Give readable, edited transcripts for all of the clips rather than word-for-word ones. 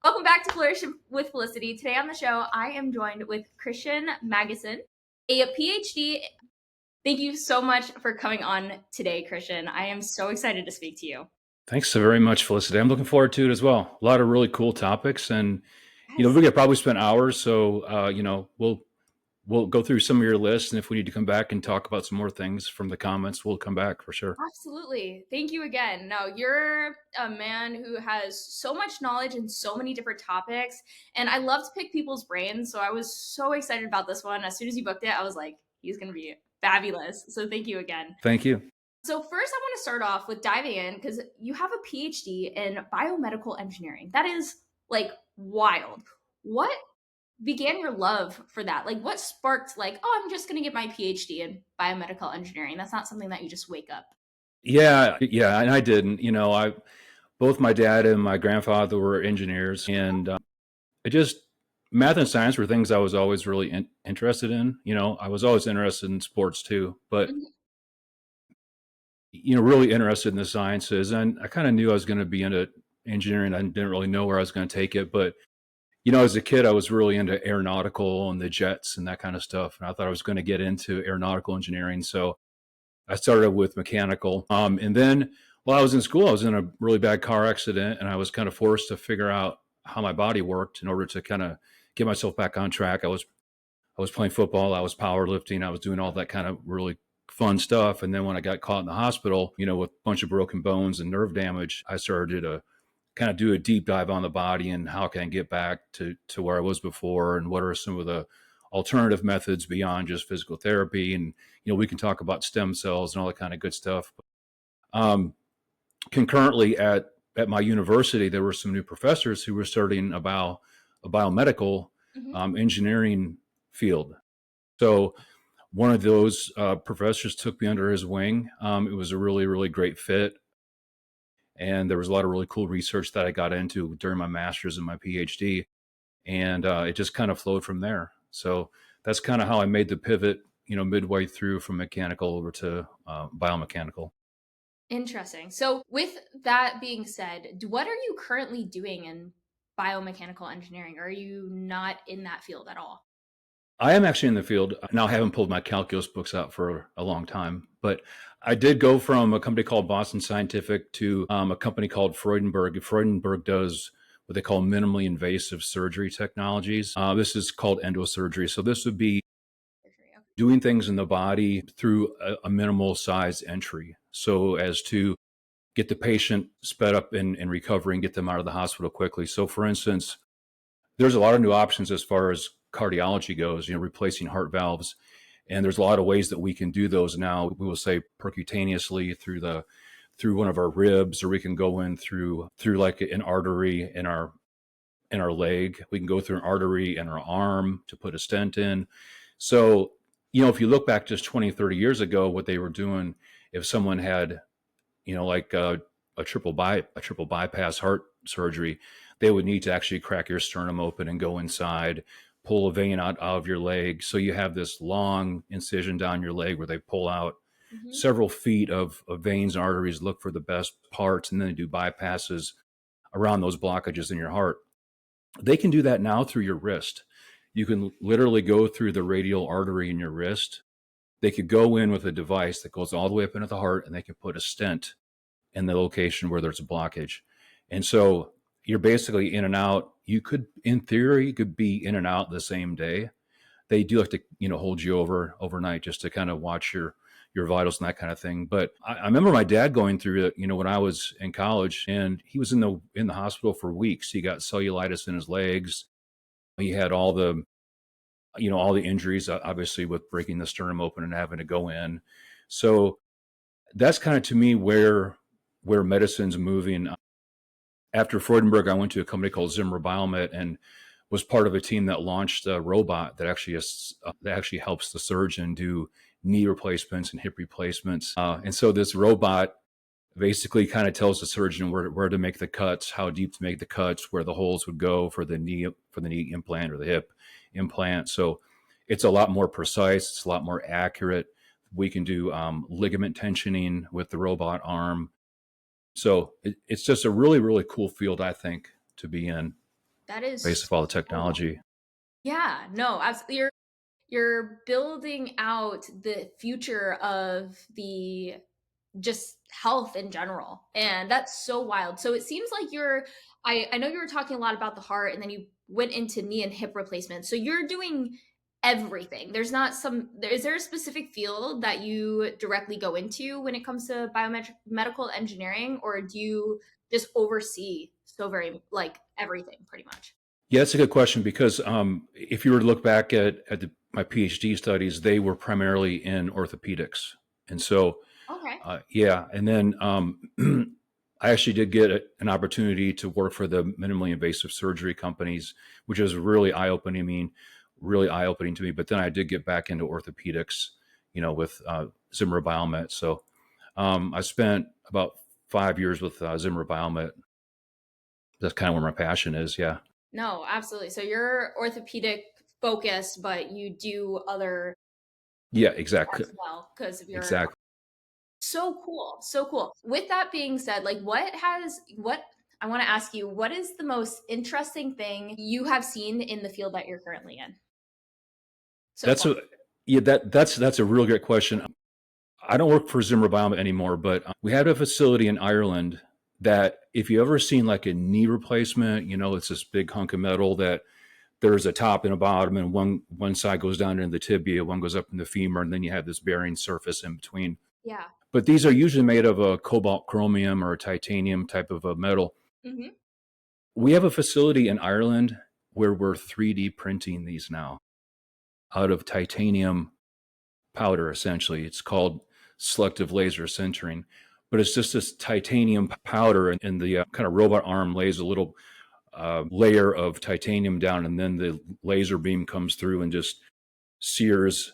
Welcome back to Flourish with Felicity. Today on the show, I am joined with Kristian Magnuson, a PhD. Thank you so much for coming on today, Kristian. I am so excited to speak to you. Thanks so very much, Felicity. I'm looking forward to it as well. A lot of really cool topics, and Yes. we could probably spend hours. So we'll go through some of your lists, and if we need to come back and talk about some more things from the comments, we'll come back for sure. Absolutely. Thank you again. No, you're a man who has so much knowledge in so many different topics, and I love to pick people's brains. So I was so excited about this one. As soon as you booked it, I was like, he's going to be fabulous. So thank you again. Thank you. So first, I want to start off with diving in because you have a PhD in biomedical engineering. That is like wild. What began your love for that? Like, what sparked like, oh, I'm just going to get my PhD in biomedical engineering? That's not something that you just wake up. Yeah, and I didn't. I both my dad and my grandfather were engineers, and it just math and science were things I was always really interested in. I was always interested in sports too, but Mhm. really interested in the sciences, and I kind of knew I was going to be into engineering. I didn't really know where I was going to take it, but as a kid, I was really into aeronautical and the jets and that kind of stuff, and I thought I was going to get into aeronautical engineering. So I started with mechanical, and then while I was in school, I was in a really bad car accident, and I was kind of forced to figure out how my body worked in order to kind of get myself back on track. I was playing football, I was powerlifting, I was doing all that kind of really fun stuff. And then when I got caught in the hospital, with a bunch of broken bones and nerve damage, I started to kind of do a deep dive on the body and how can I get back to where I was before, and what are some of the alternative methods beyond just physical therapy. And we can talk about stem cells and all that kind of good stuff. Um, Concurrently at my university, there were some new professors who were starting a biomedical Mhm. engineering field. So one of those professors took me under his wing. It was a really, really great fit. And there was a lot of really cool research that I got into during my master's and my PhD. And it just kind of flowed from there. So that's kind of how I made the pivot, midway through from mechanical over to biomechanical. Interesting. So, with that being said, what are you currently doing in biomechanical engineering? Or are you not in that field at all? I am actually in the field now. I haven't pulled my calculus books out for a long time, but I did go from a company called Boston Scientific to a company called Freudenberg. Freudenberg does what they call minimally invasive surgery technologies. This is called endosurgery. So this would be Surgery, okay. doing things in the body through a minimal size entry, so as to get the patient sped up in recovery and get them out of the hospital quickly. So, for instance, there's a lot of new options as far as cardiology goes, replacing heart valves. And there's a lot of ways that we can do those now. We will say percutaneously through one of our ribs, or we can go in through like an artery in our leg. We can go through an artery in our arm to put a stent in. So, if you look back just 20, 30 years ago, what they were doing, if someone had, like a triple bypass heart surgery, they would need to actually crack your sternum open and go inside, pull a vein out of your leg. So you have this long incision down your leg where they pull out Hmm. several feet of veins and arteries, look for the best parts, and then they do bypasses around those blockages in your heart. They can do that now through your wrist. You can literally go through the radial artery in your wrist. They could go in with a device that goes all the way up into the heart, and they can put a stent in the location where there's a blockage. And so you're basically in and out. You could, in theory, could be in and out the same day. They do have to, hold you overnight just to kind of watch your vitals and that kind of thing. But I remember my dad going through it, when I was in college, and he was in the hospital for weeks. He got cellulitis in his legs. He had all the injuries, obviously, with breaking the sternum open and having to go in. So that's kind of, to me, where medicine's moving. After Freudenberg, I went to a company called Zimmer Biomet and was part of a team that launched a robot that actually helps the surgeon do knee replacements and hip replacements. And so this robot basically kind of tells the surgeon where to make the cuts, how deep to make the cuts, where the holes would go for the knee implant or the hip implant. So it's a lot more precise. It's a lot more accurate. We can do ligament tensioning with the robot arm. So it's just a really, really cool field, I think, to be in. That based is off all the so technology. yeah, no, you're building out the future of the just health in general. And that's so wild. So it seems like I know you were talking a lot about the heart and then you went into knee and hip replacement. So you're doing everything. There's not some is there a specific field that you directly go into when it comes to biomedical engineering, or do you just oversee so very like everything pretty much? Yeah, that's a good question because if you were to look back my PhD studies, they were primarily in orthopedics. And so, Okay. yeah. And then I actually did get an opportunity to work for the minimally invasive surgery companies, which was really eye opening. I mean, really eye opening to me. But then I did get back into orthopedics, with Zimmer Biomet. So I spent about 5 years with Zimmer Biomet. That's kind of where my passion is. Yeah. No, absolutely. So you're orthopedic focused, but you do other Yeah, exactly. as well because of your Exactly. so cool. So cool. With that being said, like what I want to ask you, what is the most interesting thing you have seen in the field that you're currently in so That's far? a yeah, that's a real great question. I don't work for Zimmer Biomet anymore, but we had a facility in Ireland that if you ever seen like a knee replacement, it's this big hunk of metal that there's a top and a bottom, and one side goes down into the tibia, one goes up in the femur, and then you have this bearing surface in between. Yeah. But these are usually made of a cobalt chromium or a titanium type of a metal. Hmm. We have a facility in Ireland where we're 3D printing these now out of titanium powder, essentially. It's called selective laser sintering, but it's just this titanium powder, and the kind of robot arm lays a little layer of titanium down, and then the laser beam comes through and just sears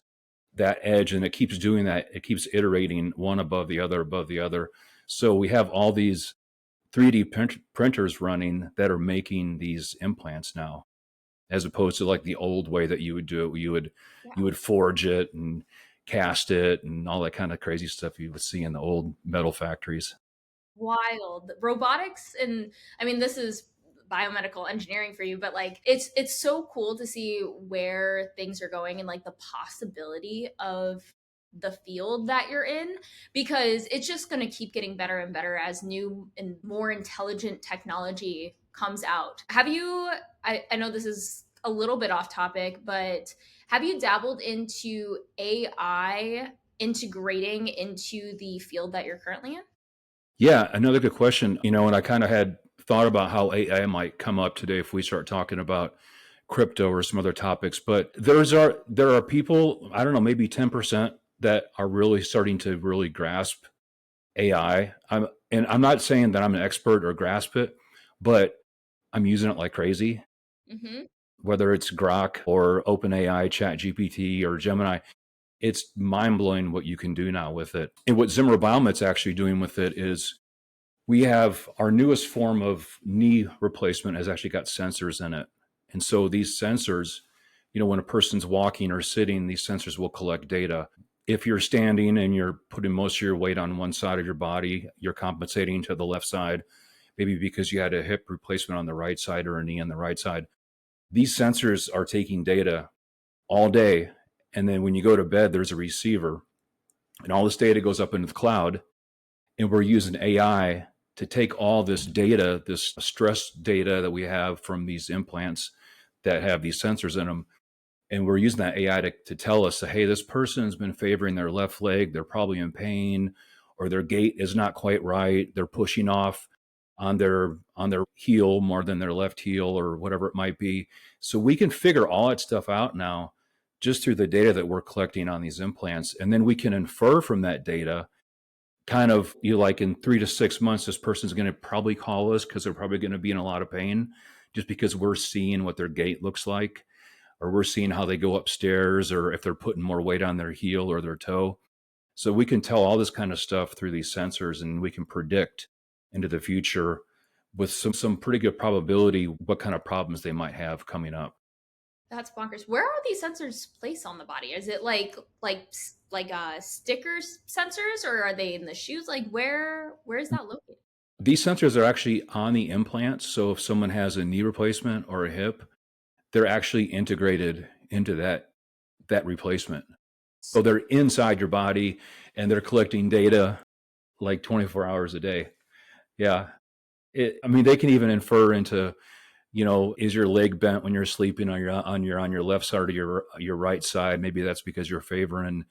that edge, and it keeps doing that. It keeps iterating one above the other, above the other. So we have all these 3D printers running that are making these implants now, as opposed to like the old way that you would do it. Yeah. You would forge it and cast it and all that kind of crazy stuff you would see in the old metal factories. Wild robotics. And I mean, this is biomedical engineering for you, but like it's so cool to see where things are going and like the possibility of the field that you're in, because it's just going to keep getting better and better as new and more intelligent technology comes out. Have you I know this is a little bit off topic, but have you dabbled into AI integrating into the field that you're currently in? Yeah, another good question. And I kind of had thought about how AI might come up today if we start talking about crypto or some other topics. But there are people, I don't know, maybe 10% that are really starting to really grasp AI. And I'm not saying that I'm an expert or grasp it, but I'm using it like crazy. Hmm. Whether it's Grok or OpenAI, ChatGPT, or Gemini, it's mind blowing what you can do now with it. And what Zimmer Biomet's actually doing with it is we have our newest form of knee replacement has actually got sensors in it. And so these sensors, when a person's walking or sitting, these sensors will collect data. If you're standing and you're putting most of your weight on one side of your body, you're compensating to the left side, maybe because you had a hip replacement on the right side or a knee on the right side. These sensors are taking data all day. And then when you go to bed, there's a receiver, and all this data goes up into the cloud. And we're using AI to take all this data, this stress data that we have from these implants that have these sensors in them. And we're using that AI to tell us, hey, this person's been favoring their left leg. They're probably in pain, or their gait is not quite right. They're pushing off on their heel more than their left heel, or whatever it might be. So we can figure all that stuff out now just through the data that we're collecting on these implants. And then we can infer from that data kind of, like in 3 to 6 months, this person's going to probably call us because they're probably going to be in a lot of pain, just because we're seeing what their gait looks like, or we're seeing how they go upstairs, or if they're putting more weight on their heel or their toe. So we can tell all this kind of stuff through these sensors, and we can predict into the future with some pretty good probability what kind of problems they might have coming up. That's bonkers. Where are these sensors placed on the body? Is it like stickers sensors, or are they in the shoes? Like where is that located? These sensors are actually on the implants. So if someone has a knee replacement or a hip, they're actually integrated into that replacement. So they're inside your body and they're collecting data like 24 hours a day. Yeah. I mean, they can even infer into, is your leg bent when you're sleeping on your left side or your right side? Maybe that's because you're favoring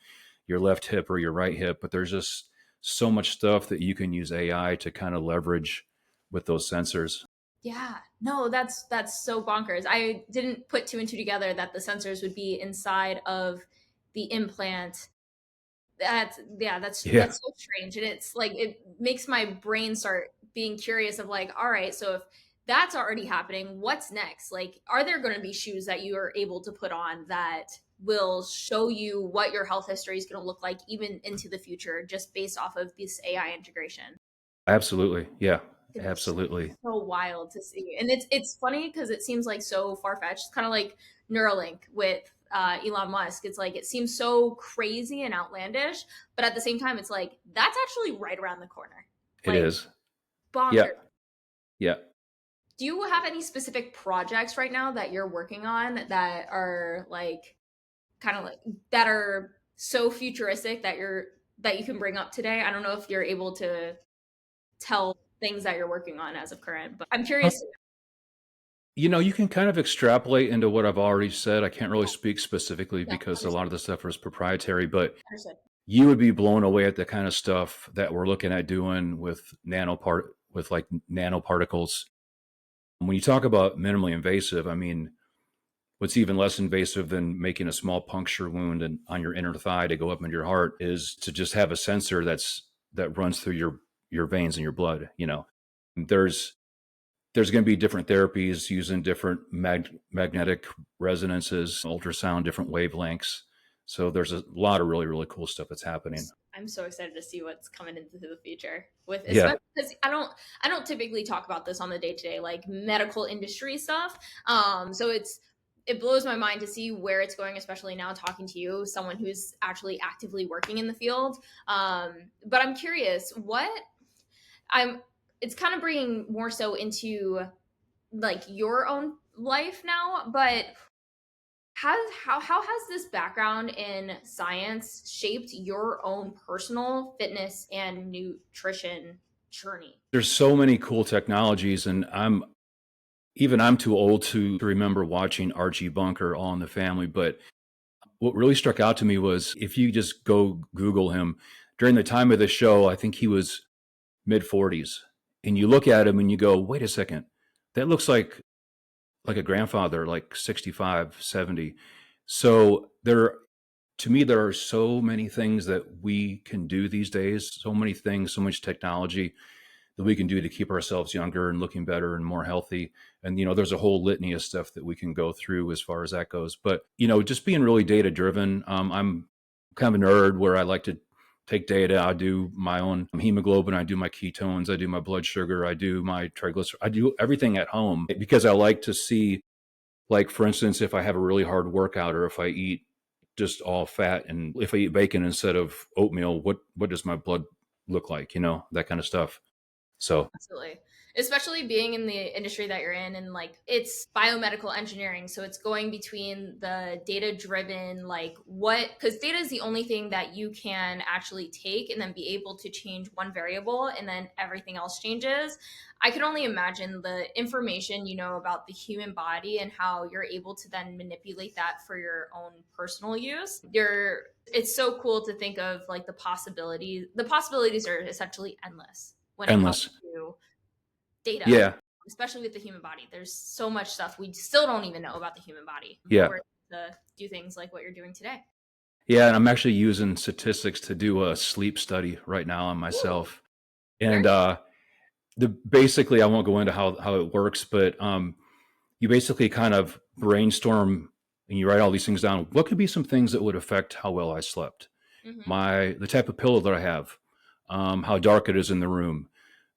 your left hip or your right hip. But there's just so much stuff that you can use AI to kind of leverage with those sensors. Yeah. No, that's so bonkers. I didn't put two and two together that the sensors would be inside of the implant. That's yeah, Yeah, that's so strange. And it's like it makes my brain start being curious of like, all right, so if that's already happening, what's next? Like, are there going to be shoes that you are able to put on that will show you what your health history is going to look like even into the future just based off of this AI integration? absolutely. Yeah, It's absolutely. so wild to see. And it's funny because it seems like so far fetched, kind of like Neuralink with Elon Musk. It's like it seems so crazy and outlandish, but at the same time, it's like that's actually right around the corner. It Like is. Yeah, bonkers. yeah. Do you have any specific projects right now that you're working on that are like kind of like that are so futuristic that you can bring up today? I don't know if you're able to tell things that you're working on as of current, but I'm curious. You can kind of extrapolate into what I've already said. I can't really speak specifically Yeah, because a understood. lot of the stuff is proprietary, but Understood. you would be blown away at the kind of stuff that we're looking at doing with like nanoparticles. When you talk about minimally invasive, I mean, what's even less invasive than making a small puncture wound on your inner thigh to go up into your heart is to just have a sensor that runs through your veins and your blood. There's there's going to be different therapies using different magnetic resonances, ultrasound, different wavelengths. So there's a lot of really, really cool stuff that's happening. I'm so excited to see what's coming into the future with Yeah. especially because I don't typically talk about this on the day to day like medical industry stuff. So it blows my mind to see where it's going, especially now talking to you, someone who's actually actively working in the field. But I'm curious, what I'm it's kind of bringing more so into like your own life now, but how has this background in science shaped your own personal fitness and nutrition journey? There's so many cool technologies, and I'm too old to remember watching Archie Bunker, All in the Family. But what really struck out to me was if you just go Google him during the time of the show, I think he was mid 40s, and you look at him and you go, wait a second, that looks like a grandfather, like 65, 70. So to me, there are so many things that we can do these days, so many things, so much technology that we can do to keep ourselves younger and looking better and more healthy. And, there's a whole litany of stuff that we can go through as far as that goes. But, just being really data driven, I'm kind of a nerd where I like to take data. I do my own hemoglobin, I do my ketones, I do my blood sugar, I do my triglycerides, I do everything at home because I like to see, like, for instance, if I have a really hard workout or if I eat just all fat and if I eat bacon instead of oatmeal, what does my blood look like? That kind of stuff. So Absolutely. Especially being in the industry that you're in and like it's biomedical engineering. So it's going between the data driven, like what, because data is the only thing that you can actually take and then be able to change one variable and then everything else changes. I can only imagine the information you know about the human body and how you're able to then manipulate that for your own personal use. It's so cool to think of like the possibilities. The possibilities are essentially endless when it comes endless. to data, Yeah. especially with the human body. There's so much stuff we still don't even know about the human body, but Yeah. we're able to do things like what you're doing today. Yeah. And I'm actually using statistics to do a sleep study right now on Ooh, myself. very And basically, I won't go into how it works, but you basically kind of brainstorm and you write all these things down. What could be some things that would affect how well I slept? cool. The type of pillow that I have, how dark it is in the room,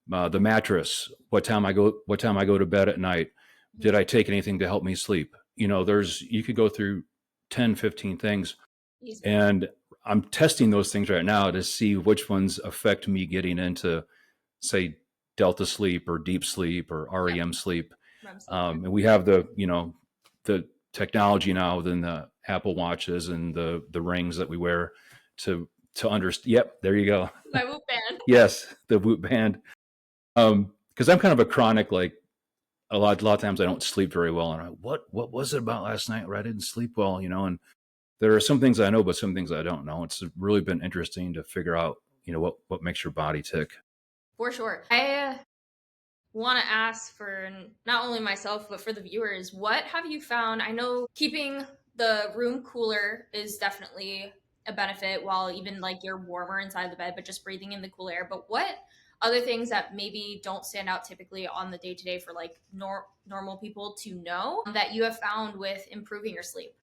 the mattress, what time I go to bed at night. Did I take anything to help me sleep? You could go through 10, 15 things. Easily. And I'm testing those things right now to see which ones affect me getting into, say, delta sleep or deep sleep or Yep. REM sleep. REM sleep. Yeah. And we have the technology now within the Apple watches and the rings that we wear to understand. Yep, there you go. My Whoop band. Yes, the Whoop band. Because I'm kind of a chronic, like a lot of times I don't sleep very well, and what was it about last night where I didn't sleep well, and there are some things I know, but some things I don't know. It's really been interesting to figure out, what makes your body tick. For sure. I want to ask for not only myself but for the viewers, what have you found? I know keeping the room cooler is definitely a benefit while even like you're warmer inside the bed, but just breathing in the cool air. But what other things that maybe don't stand out typically on the day to day for like normal people to know that you have found with improving your sleep?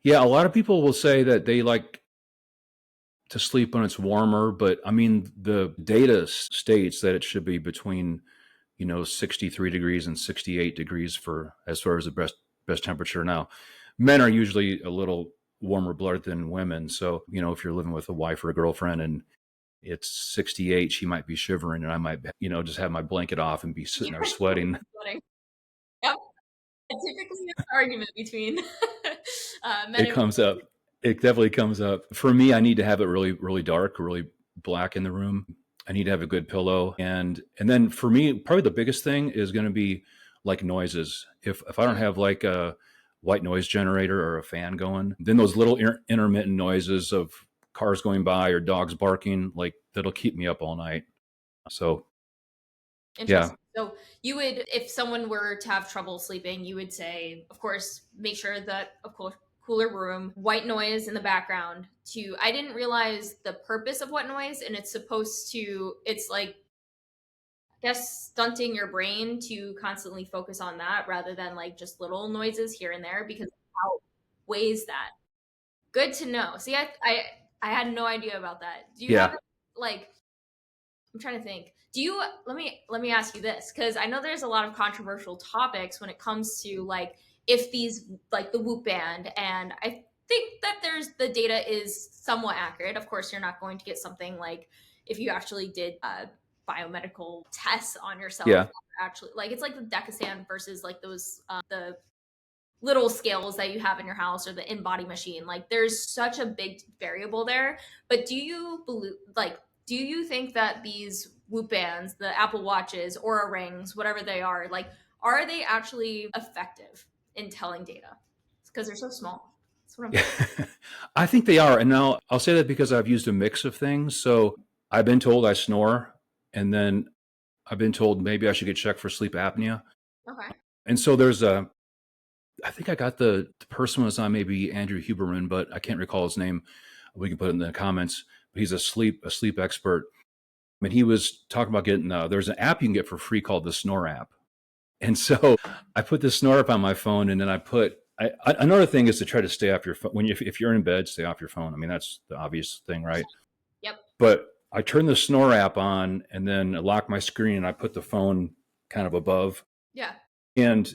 Yeah, a lot of people will say that they like to sleep when it's warmer, but I mean, the data states that it should be between 63 degrees and 68 degrees for as far as the best temperature. Now, men are usually a little warmer blooded than women, so if you're living with a wife or a girlfriend and it's 68, she might be shivering, and I might just have my blanket off and be sitting there sweating. Sweating. Yep. Typically, it's an argument between men It and comes up. It definitely comes up. For me, I need to have it really, really dark, really black in the room. I need to have a good pillow. And then for me, probably the biggest thing is going to be like noises. If I don't women. have like a white noise generator or a fan going, then those little intermittent noises of cars going by or dogs barking, like that'll keep me up all night. So yeah. Interesting. So you would, if someone were to have trouble sleeping, you would say, of course, make sure that, of course, cooler room, white noise in the background. To I didn't realize the purpose of white noise, and it's supposed to, it's like, I guess, stunting your brain to constantly focus on that rather than like just little noises here and there because how weighs that. Good to know. See, I had no idea about that. Do you have Yeah. like I'm trying to think. Do you let me ask you this because I know there's a lot of controversial topics when it comes to like if these like the Whoop band and I think that there's the data is somewhat accurate. Of course, you're not going to get something like if you actually did biomedical tests on yourself. Yeah. Actually, like it's like the Decasand versus like those the little scales that you have in your house or the in-body machine. Like there's such a big variable there. But do you believe like do you think that these Whoop bands, the Apple Watches, Aura rings, whatever they are are they actually effective in telling data? Because they're so small. That's what I'm Yeah. curious. I think they are. And now I'll say that because I've used a mix of things. So I've been told I snore, and then I've been told maybe I should get checked for sleep apnea. Okay. And so I think I got the person was on maybe Andrew Huberman, but I can't recall his name. We can put it in the comments. But he's a sleep expert. And he was talking about getting, there's an app you can get for free called the Snore app. And so I put the Snore app on my phone, and then another thing is to try to stay off your phone. If you're in bed, stay off your phone. I mean, that's the obvious thing, right? Yep. But I turn the Snore app on and then lock my screen, and I put the phone kind of above. Yeah. And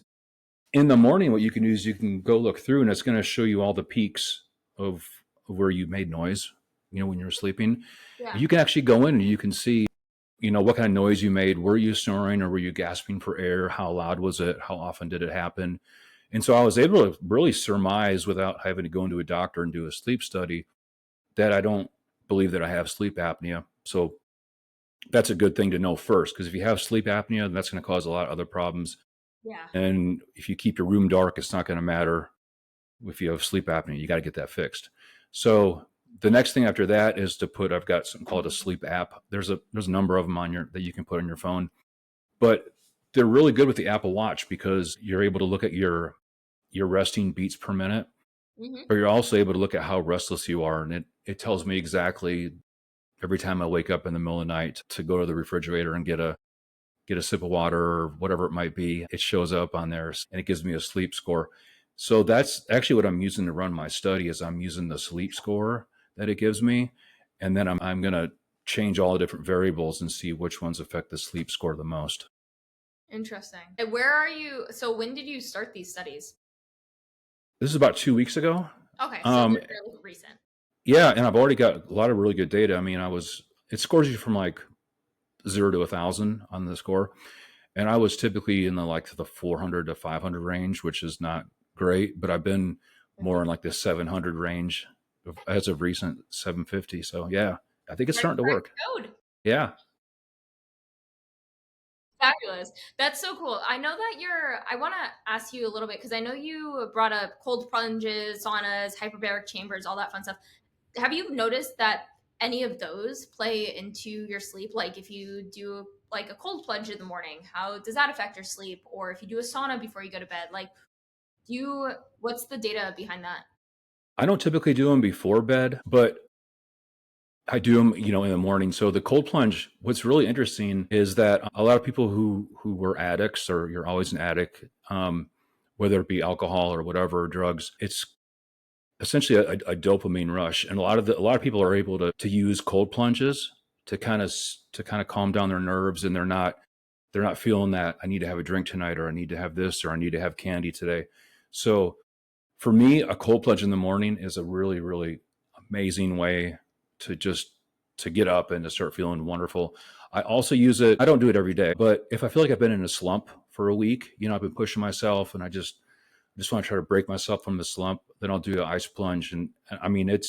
in the morning, what you can do is you can go look through, and it's going to show you all the peaks of where you made noise, when you're sleeping. Yeah. You can actually go in and you can see, what kind of noise you made. Were you snoring or were you gasping for air? How loud was it? How often did it happen? And so I was able to really surmise without having to go into a doctor and do a sleep study that I don't believe that I have sleep apnea. So that's a good thing to know first, because if you have sleep apnea, that's going to cause a lot of other problems. Yeah. And if you keep your room dark, it's not going to matter if you have sleep apnea. You got to get that fixed. So the next thing after that is I've got something called a sleep app. There's a number of them that you can put on your phone, but they're really good with the Apple Watch because you're able to look at your resting beats per minute, Mm-hmm. but you're also able to look at how restless you are. And it tells me exactly every time I wake up in the middle of the night to go to the refrigerator and get a sip of water or whatever it might be. It shows up on there and it gives me a sleep score. So that's actually what I'm using to run my study is I'm using the sleep score that it gives me. And then I'm going to change all the different variables and see which ones affect the sleep score the most. Interesting. And where are you? So when did you start these studies? This is about 2 weeks ago. Okay, so Um, they're fairly recent. yeah, and I've already got a lot of really good data. I mean, it scores you from like 0 to 1,000 on the score. And I was typically in the 400 to 500 range, which is not great, but I've been more in like the 700 range as of recent, 750. So yeah, I think it's Ready starting to crack work. code. Yeah. Fabulous. That's so cool. I know that I want to ask you a little bit because I know you brought up cold plunges, saunas, hyperbaric chambers, all that fun stuff. Have you noticed that any of those play into your sleep? Like if you do like a cold plunge in the morning, how does that affect your sleep? Or if you do a sauna before you go to bed, like what's the data behind that? I don't typically do them before bed, but I do them, in the morning. So the cold plunge, what's really interesting is that a lot of people who were addicts, or you're always an addict, whether it be alcohol or whatever drugs, it's essentially a dopamine rush, and a lot of people are able to use cold plunges to kind of calm down their nerves, and they're not feeling that I need to have a drink tonight, or I need to have this, or I need to have candy today. So for me, a cold plunge in the morning is a really, really amazing way to just to get up and to start feeling wonderful. I also use it. I don't do it every day, but if I feel like I've been in a slump for a week, I've been pushing myself, and I just want to try to break myself from the slump, then I'll do an ice plunge, and I mean it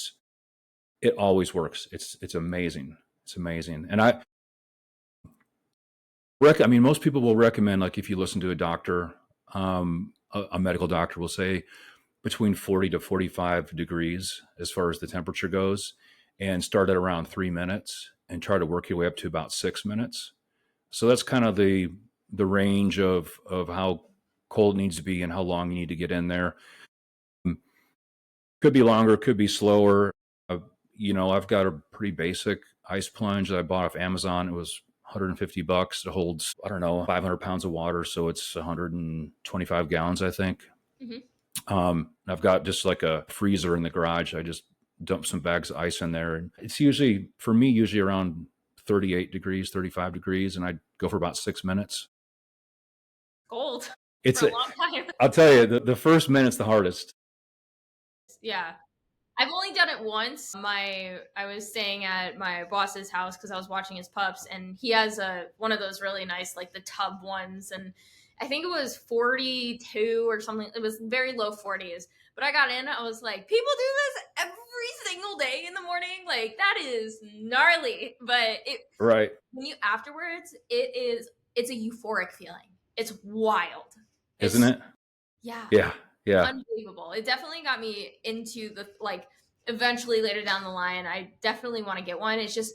always works. It's amazing. It's amazing, and I mean, most people will recommend, like, if you listen to a doctor, a medical doctor will say between 40 to 45 degrees as far as the temperature goes, and start at around 3 minutes and try to work your way up to about 6 minutes. So that's kind of the range of how cold it needs to be and how long you need to get in there. Could be longer, could be slower. I've got a pretty basic ice plunge that I bought off Amazon. It was $150. It holds, I don't know, 500 pounds of water. So it's 125 gallons, I think. Hmm. I've got just like a freezer in the garage. I just dump some bags of ice in there. And it's usually, for me, usually around 38 degrees, 35 degrees. And I go for about 6 minutes. Gold for It's a a, long time. I'll tell you, the first minute's the hardest. Yeah. I've only done it once. I was staying at my boss's house because I was watching his pups, and he has a one of those really nice, like the tub ones, and I think it was 42 or something. It was very low 40s. But I got in, I was like, people do this every single day in the morning. Like that is gnarly. But Right. when you afterwards, it's a euphoric feeling. It's wild. Isn't It's it? yeah, Yeah. Yeah. unbelievable. It definitely got me into the like eventually later down the line I definitely want to get one. It's just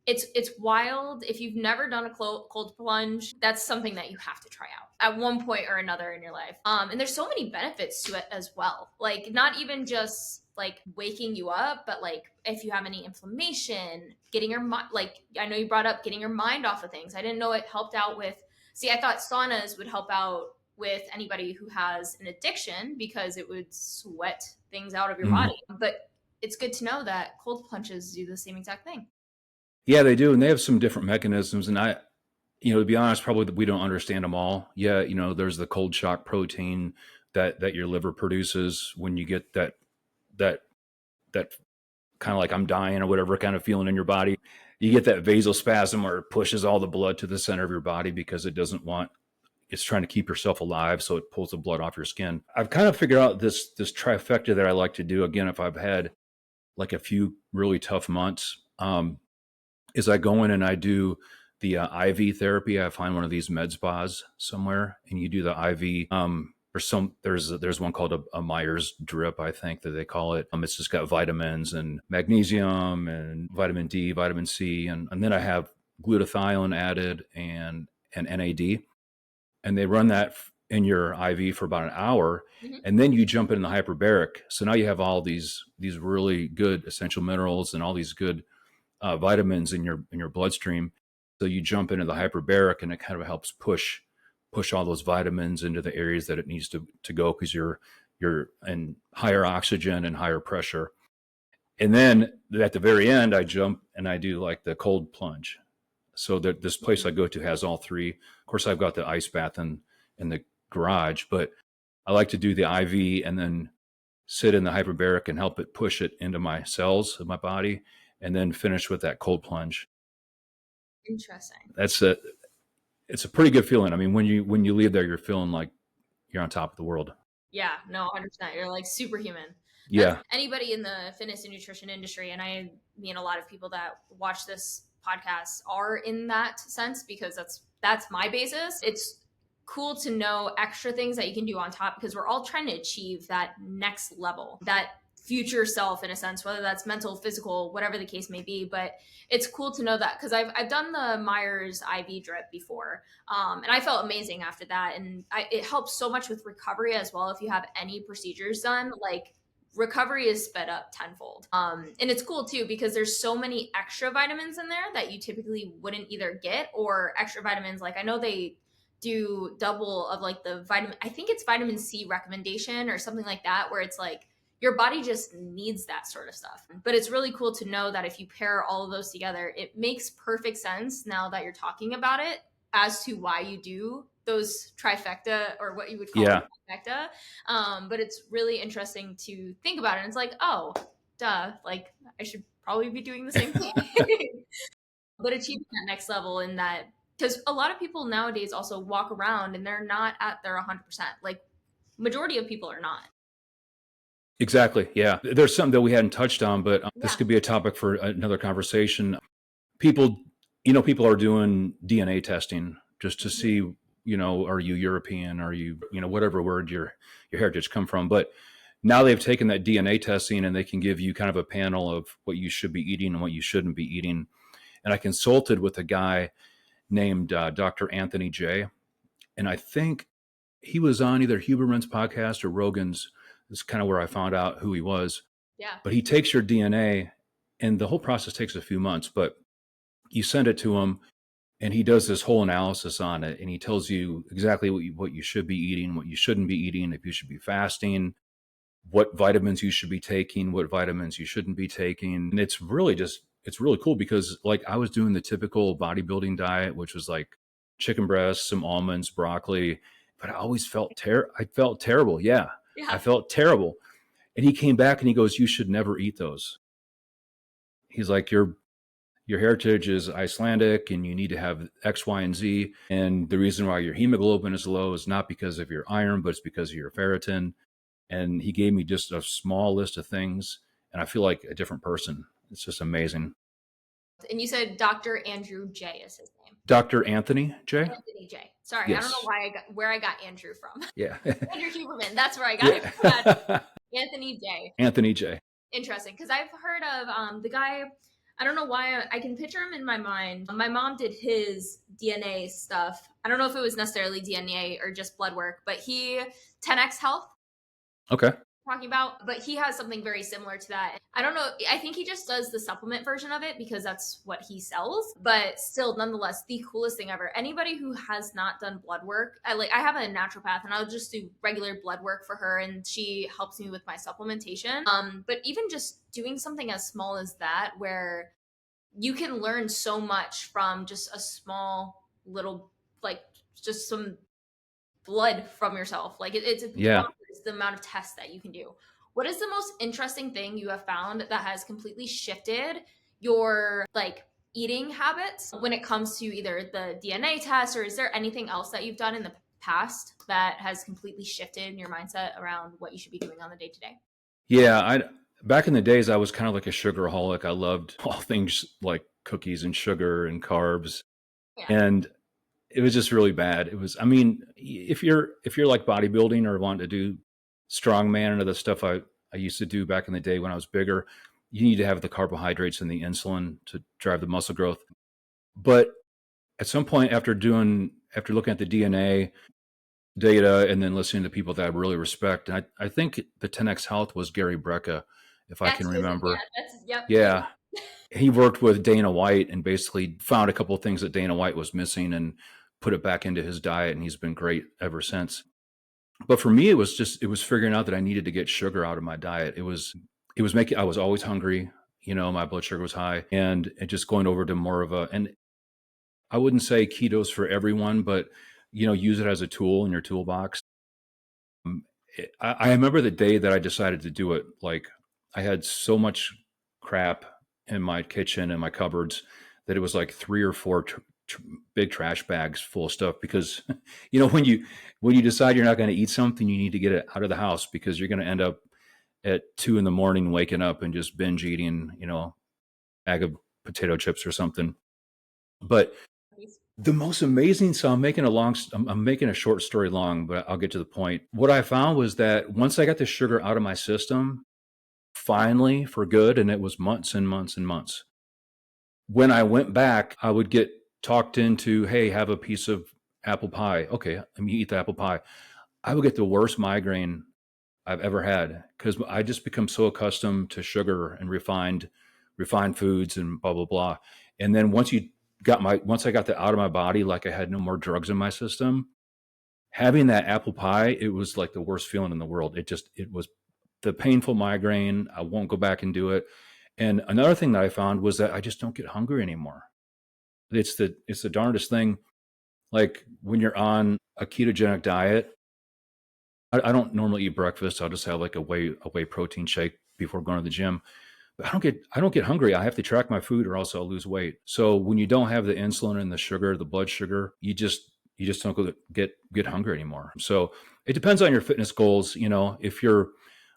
it's wild. If you've never done a cold plunge, that's something that you have to try out at one point or another in your life. And there's so many benefits to it as well. Like not even just like waking you up, but like if you have any inflammation, getting your mind, like I know you brought up getting your mind off of things. I didn't know it helped out with. See, I thought saunas would help out with anybody who has an addiction because it would sweat things out of your Mhm. body. But it's good to know that cold plunges do the same exact thing. Yeah, they do. And they have some different mechanisms. And to be honest, probably we don't understand them all. Yeah, there's the cold shock protein that your liver produces when you get that that kind of like I'm dying or whatever kind of feeling in your body. You get that vasospasm where it pushes all the blood to the center of your body because it's trying to keep yourself alive, so it pulls the blood off your skin. I've kind of figured out this trifecta that I like to do. Again, if I've had like a few really tough months, is I go in and I do the IV therapy. I find one of these med spas somewhere, and you do the IV. There's one called a Myers drip, I think that they call it. It's just got vitamins and magnesium and vitamin D, vitamin C, and then I have glutathione added and NAD, and they run that in your IV for about an hour, Mm-hmm. and then you jump into the hyperbaric. So now you have all these really good essential minerals and all these good vitamins in your bloodstream. So you jump into the hyperbaric, and it kind of helps push all those vitamins into the areas that it needs to go because you're in higher oxygen and higher pressure. And then at the very end, I jump and I do like the cold plunge. So that this place I go to has all three. Of course, I've got the ice bath in the garage, but I like to do the IV and then sit in the hyperbaric and help it push it into my cells of my body, and then finish with that cold plunge. Interesting. That's a it's a pretty good feeling. I mean, when you leave there, you're feeling like you're on top of the world. Yeah, no, 100%. You're like superhuman. That's Yeah, anybody in the fitness and nutrition industry. And I mean, a lot of people that watch this podcast are in that sense because that's my basis. It's cool to know extra things that you can do on top because we're all trying to achieve that next level, that future self in a sense, whether that's mental, physical, whatever the case may be. But it's cool to know that because I've done the Myers IV drip before, and I felt amazing after that. And it helps so much with recovery as well. If you have any procedures done, like recovery is sped up tenfold. And it's cool too because there's so many extra vitamins in there that you typically wouldn't either get, or extra vitamins. Like I know they do double of like the vitamin, I think it's vitamin C recommendation or something like that, where it's like your body just needs that sort of stuff. But it's really cool to know that if you pair all of those together, it makes perfect sense now that you're talking about it as to why you do those trifecta, or what you would call yeah, a trifecta. But it's really interesting to think about it. And it's like, oh, duh, like I should probably be doing the same thing. But achieving that next level in that, because a lot of people nowadays also walk around and they're not at their 100%. Like majority of people are not. exactly. Yeah, there's something that we hadn't touched on, but this Yeah. could be a topic for another conversation. People, people are doing DNA testing just to Mhm. see, are you European? Are you, whatever word your heritage come from? But now they've taken that DNA testing and they can give you kind of a panel of what you should be eating and what you shouldn't be eating. And I consulted with a guy named Dr. Anthony J. And I think he was on either Huberman's podcast or Rogan's. This is kind of where I found out who he was. Yeah. But he takes your DNA, and the whole process takes a few months, but you send it to him, and he does this whole analysis on it, and he tells you exactly what you should be eating, what you shouldn't be eating, if you should be fasting, what vitamins you should be taking, what vitamins you shouldn't be taking. And it's really cool because like I was doing the typical bodybuilding diet, which was like chicken breasts, some almonds, broccoli, but I always I felt terrible. Yeah. I Yeah. felt terrible. And he came back and he goes, "You should never eat those." He's like, your heritage is Icelandic and you need to have X, Y, and Z. And the reason why your hemoglobin is low is not because of your iron, but it's because of your ferritin. And he gave me just a small list of things, and I feel like a different person. It's just amazing. And you said Dr. Andrew J is his name. Dr. Anthony J. Anthony J. Sorry, I don't know Yes. why I got where I got Andrew from. Yeah. Andrew Huberman. That's where I got it from. Yeah. Anthony J. Anthony J. Interesting, because I've heard of the guy. I don't know why I can picture him in my mind. My mom did his DNA stuff. I don't know if it was necessarily DNA or just blood work, but he 10x Health Okay. talking about, but he has something very similar to that. I don't know. I think he just does the supplement version of it because that's what he sells. But still, nonetheless, the coolest thing ever. Anybody who has not done blood work, I have a naturopath and I'll just do regular blood work for her, and she helps me with my supplementation. But even just doing something as small as that, where you can learn so much from just a small little, like just some blood from yourself. Like it's Yeah. bonkers the amount of tests that you can do. What is the most interesting thing you have found that has completely shifted your like eating habits when it comes to either the DNA test, or is there anything else that you've done in the past that has completely shifted your mindset around what you should be doing on the day to day? Yeah. I back in the days I was kind of like a sugaraholic. I loved all things like cookies and sugar and carbs. Yeah. And it was just really bad. It was, I mean, if you're like bodybuilding or want to do strongman and other stuff I used to do back in the day when I was bigger, you need to have the carbohydrates and the insulin to drive the muscle growth. But at some point after looking at the DNA data and then listening to people that I really respect, and I think the 10x Health was Gary Brecka, if I can That's his, yeah, remember. that's, yep, yep. Yeah. He worked with Dana White and basically found a couple of things that Dana White was missing and put it back into his diet, and he's been great ever since. But for me, it was figuring out that I needed to get sugar out of my diet. It was making I was always hungry. My blood sugar was high, and it just going over to more of a, and I wouldn't say ketos for everyone, but use it as a tool in your toolbox. Um, I remember the day that I decided to do it. Like I had so much crap in my kitchen and my cupboards that it was like 3 or 4 big trash bags full of stuff because when you decide you're not going to eat something, you need to get it out of the house because you're going to end up at 2 in the morning waking up and just binge eating, bag of potato chips or something. But the most amazing, so I'm making a short story long, but I'll get to the point. What I found was that once I got the sugar out of my system, finally for good, and it was months and months and months. When I went back, I would get talked into, hey, have a piece of apple pie. Okay, let me eat the apple pie. I would get the worst migraine I've ever had because I just become so accustomed to sugar and refined foods and blah blah blah. And then once I got that out of my body, like I had no more drugs in my system, having that apple pie, it was like the worst feeling in the world. It was the painful migraine. I won't go back and do it. And another thing that I found was that I just don't get hungry anymore. It's the darndest thing. Like when you're on a ketogenic diet, I don't normally eat breakfast. I'll just have like a whey protein shake before going to the gym. But I don't get hungry. I have to track my food or else I'll lose weight. So when you don't have the insulin and the sugar, the blood sugar, you just don't get hungry anymore. So it depends on your fitness goals. If you're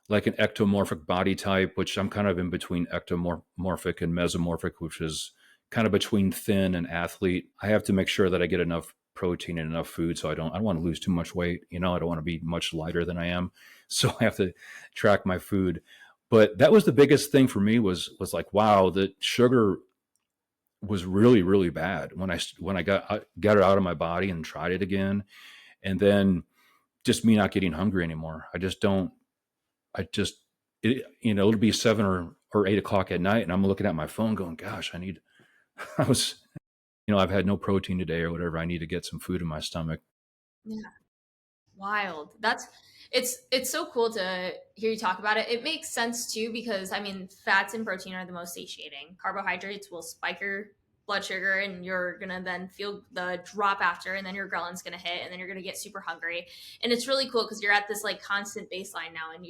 like an ectomorphic body type, which I'm kind of in between ectomorphic and mesomorphic, which is kind of between thin and athlete. I have to make sure that I get enough protein and enough food so I don't want to lose too much weight. I don't want to be much lighter than I am. So I have to track my food. But that was the biggest thing for me was like, wow, the sugar was really, really bad when I got it out of my body and tried it again. And then just me not getting hungry anymore. I just, it'll be 7 or 8 o'clock at night, and I'm looking at my phone, going, "Gosh, I was, I've had no protein today or whatever. I need to get some food in my stomach." Yeah. Wild. It's so cool to hear you talk about it. It makes sense too because I mean, fats and protein are the most satiating. Carbohydrates will spike your blood sugar and you're gonna then feel the drop after, and then your ghrelins gonna hit, and then you're gonna get super hungry. And it's really cool because you're at this like constant baseline now, and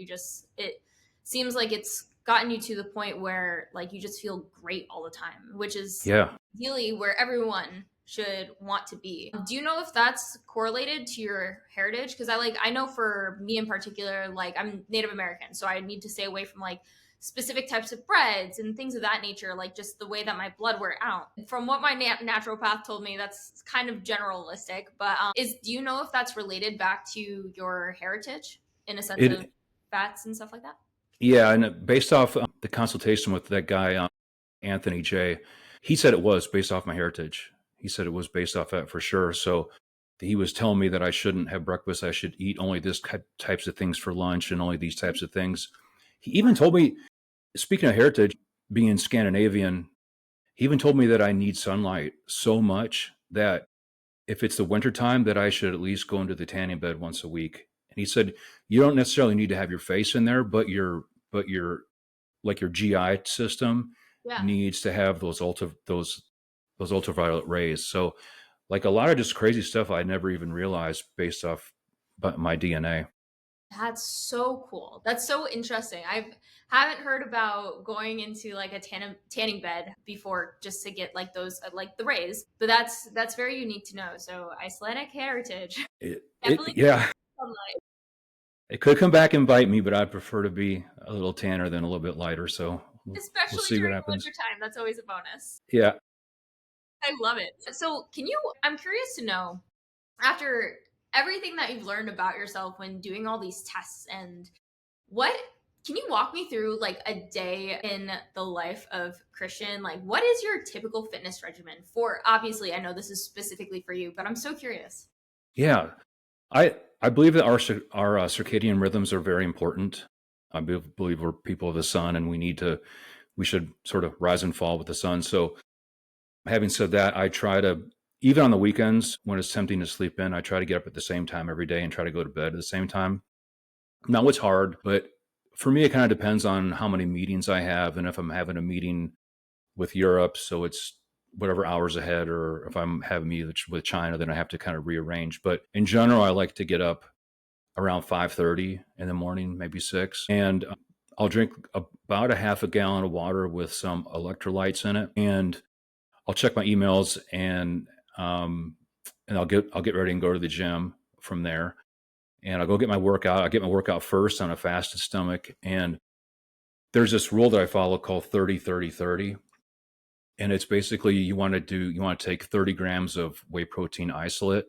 it seems like it's gotten you to the point where like you just feel great all the time, which is Yeah, ideally where everyone should want to be. Do you know if that's correlated to your heritage? Because I know for me in particular, like I'm Native American, so I need to stay away from like specific types of breads and things of that nature, like just the way that my blood work out. From what my naturopath told me, that's kind of generalistic. But is do you know if that's related back to your heritage in a sense of it fats and stuff like that? yeah, and based off the consultation with that guy, Anthony J, he said it was based off my heritage. He said it was based off that for sure. So he was telling me that I shouldn't have breakfast. I should eat only this types of things for lunch and only these types of things. He even told me, speaking of heritage, being Scandinavian, he even told me that I need sunlight so much that if it's the wintertime, that I should at least go into the tanning bed once a week. And he said, you don't necessarily need to have your face in there, but your like your GI system Yeah. needs to have those ultraviolet rays. So like a lot of just crazy stuff I never even realized based off my DNA. That's so cool. That's so interesting. I haven't heard about going into like a tanning bed before just to get like those like the rays, but that's very unique to know. So Icelandic heritage, definitely Yeah, sunlight, it could come back and bite me, but I'd prefer to be a little tanner than a little bit lighter. So we'll especially see what during the happens. winter time. That's always a bonus. Yeah, I love it. So can you? I'm curious to know after everything that you've learned about yourself when doing all these tests and what can you walk me through like a day in the life of Kristian? Like, what is your typical fitness regimen for? Obviously, I know this is specifically for you, but I'm so curious. yeah. I believe that our circadian rhythms are very important. Believe we're people of the sun, and we should sort of rise and fall with the sun. So, having said that, I try to even on the weekends when it's tempting to sleep in, I try to get up at the same time every day and try to go to bed at the same time. Now it's hard, but for me, it kind of depends on how many meetings I have, and if I'm having a meeting with Europe, so it's whatever hours ahead, or if I'm having meetings with China, then I have to kind of rearrange. But in general, I like to get up around 5:30 in the morning, maybe 6, and I'll drink about a half a gallon of water with some electrolytes in it. And I'll check my emails and I'll get ready and go to the gym from there. And I'll go get my workout. I'll get my workout first on a fasted stomach. And there's this rule that I follow called 30 30 30. And it's basically you want to take 30 grams of whey protein isolate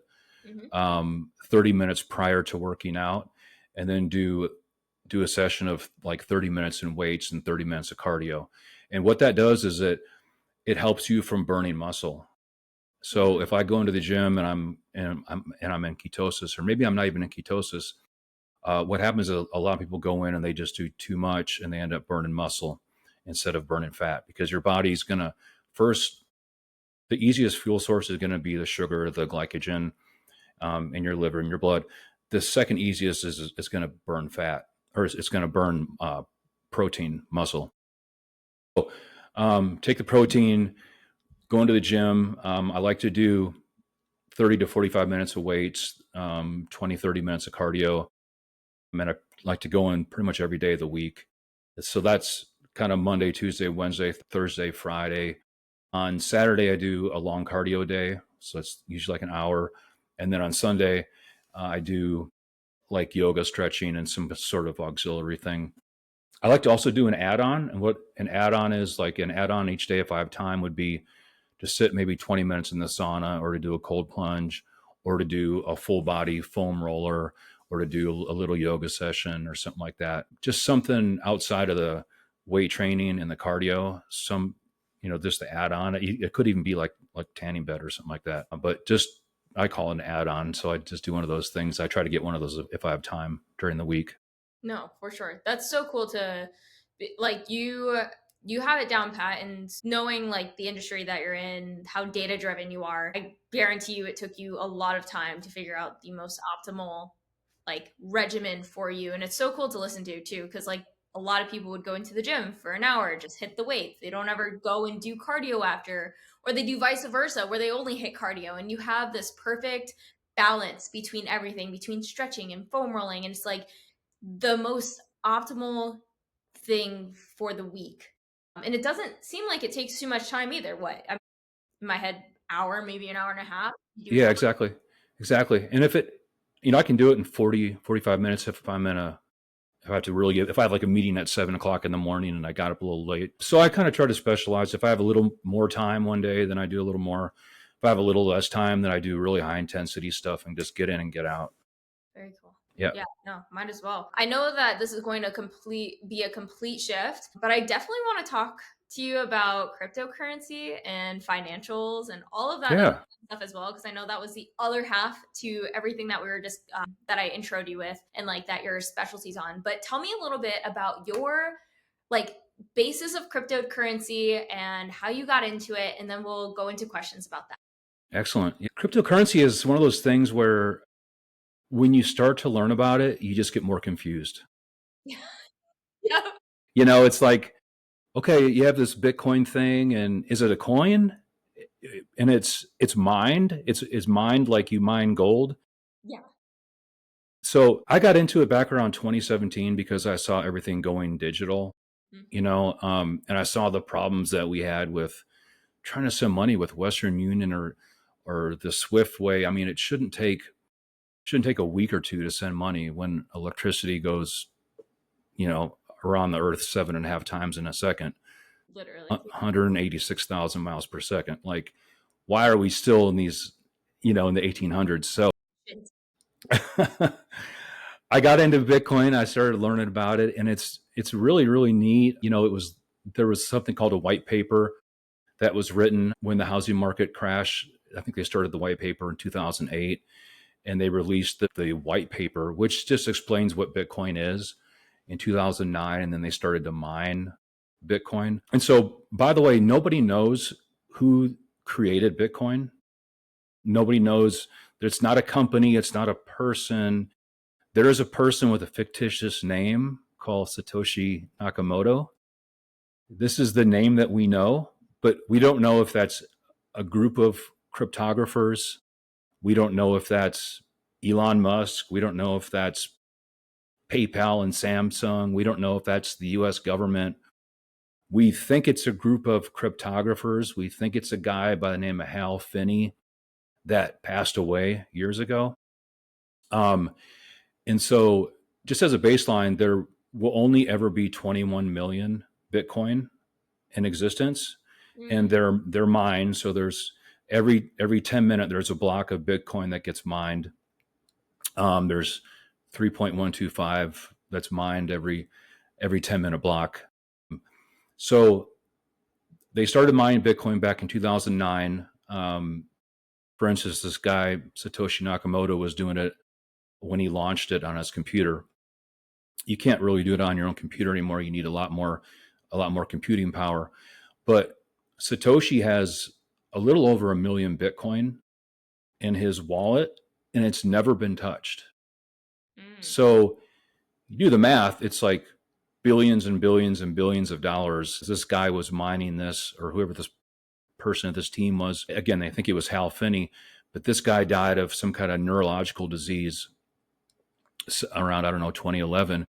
Mhm. 30 minutes prior to working out, and then do a session of like 30 minutes in weights and 30 minutes of cardio. And what that does is it helps you from burning muscle. So Mm. if I go into the gym and I'm in ketosis, or maybe I'm not even in ketosis, what happens is a lot of people go in and they just do too much and they end up burning muscle instead of burning fat, because your body's gonna first, the easiest fuel source is going to be the sugar, the glycogen in your liver and your blood. The second easiest is going to burn fat, or it's going to burn protein, muscle. So, take the protein, go into the gym. I like to do 30 to 45 minutes of weights, 20, 30 minutes of cardio. And I like to go in pretty much every day of the week. So that's kind of Monday, Tuesday, Wednesday, Thursday, Friday. On Saturday, I do a long cardio day. So it's usually like an hour. And then on Sunday, I do like yoga, stretching, and some sort of auxiliary thing. I like to also do an add on. And what an add on is, like an add on each day, if I have time, would be to sit maybe 20 minutes in the sauna, or to do a cold plunge, or to do a full body foam roller, or to do a little yoga session or something like that. Just something outside of the weight training and the cardio. Just the add on. It could even be like tanning bed or something like that. But just, I call it an add on. So I just do one of those things. I try to get one of those if I have time during the week. No, for sure. That's so cool to like you have it down pat, and knowing like the industry that you're in, how data driven you are. I guarantee you it took you a lot of time to figure out the most optimal like regimen for you, and it's so cool to listen to too, cuz like a lot of people would go into the gym for an hour, just hit the weights. They don't ever go and do cardio after, or they do vice versa where they only hit cardio, and you have this perfect balance between everything, between stretching and foam rolling, and it's like the most optimal thing for the week. And it doesn't seem like it takes too much time either. What? I'm in my head, hour, maybe an hour and a half. You do it Yeah, all. exactly. Exactly. And I can do it in 40, 45 minutes if I have to really if I have like a meeting at 7 o'clock in the morning and I got up a little late. So I kind of try to specialize. If I have a little more time one day, then I do a little more. If I have a little less time, then I do really high intensity stuff and just get in and get out. Very cool. Yeah. Yeah, no, might as well. I know that this is going to be a complete shift, but I definitely want to talk to you about cryptocurrency and financials and all of that other Yeah. stuff as well, because I know that was the other half to everything that we were just that I introed you with, and like that your specialties on. But tell me a little bit about your like basis of cryptocurrency and how you got into it, and then we'll go into questions about that. Excellent. Yeah. Cryptocurrency is one of those things where when you start to learn about it, you just get more confused. Yeah. It's like, okay, you have this Bitcoin thing, and is it a coin? And it's mined. It's mined like you mine gold. Yeah. So I got into it back around 2017 because I saw everything going digital, Mhm. and I saw the problems that we had with trying to send money with Western Union or the Swift way. I mean, it shouldn't take a week or two to send money when electricity goes, around the earth 7.5 times in a second, Literally. 186,000 miles per second. Like, why are we still in in the 1800s? So I got into Bitcoin. I started learning about it, and it's really really neat. There was something called a white paper that was written when the housing market crashed. I think they started the white paper in 2008, and they released the white paper, which just explains what Bitcoin is, in 2009, and then they started to mine Bitcoin. And so, by the way, nobody knows who created Bitcoin. Nobody knows. It's not a company. It's not a person. There is a person with a fictitious name called Satoshi Nakamoto. This is the name that we know, but we don't know if that's a group of cryptographers. We don't know if that's Elon Musk. We don't know if that's PayPal and Samsung. We don't know if that's the US government. We think it's a group of cryptographers. We think it's a guy by the name of Hal Finney that passed away years ago. Um, and so, just as a baseline, there will only ever be 21 million Bitcoin in existence, and Mm, they're mined. So there's every 10 minutes there's a block of Bitcoin that gets mined. There's 3.125 that's mined every 10-minute block. So they started mining Bitcoin back in 2009. For instance, this guy Satoshi Nakamoto was doing it when he launched it on his computer. You can't really do it on your own computer anymore. You need a lot more computing power. But Satoshi has a little over 1 million Bitcoin in his wallet, and it's never been touched. mm. So you do the math, it's like billions and billions and billions of dollars. This guy was mining this, or whoever this person at this team was. Again, I think it was Hal Finney, but this guy died of some kind of neurological disease around, I don't know, 2011.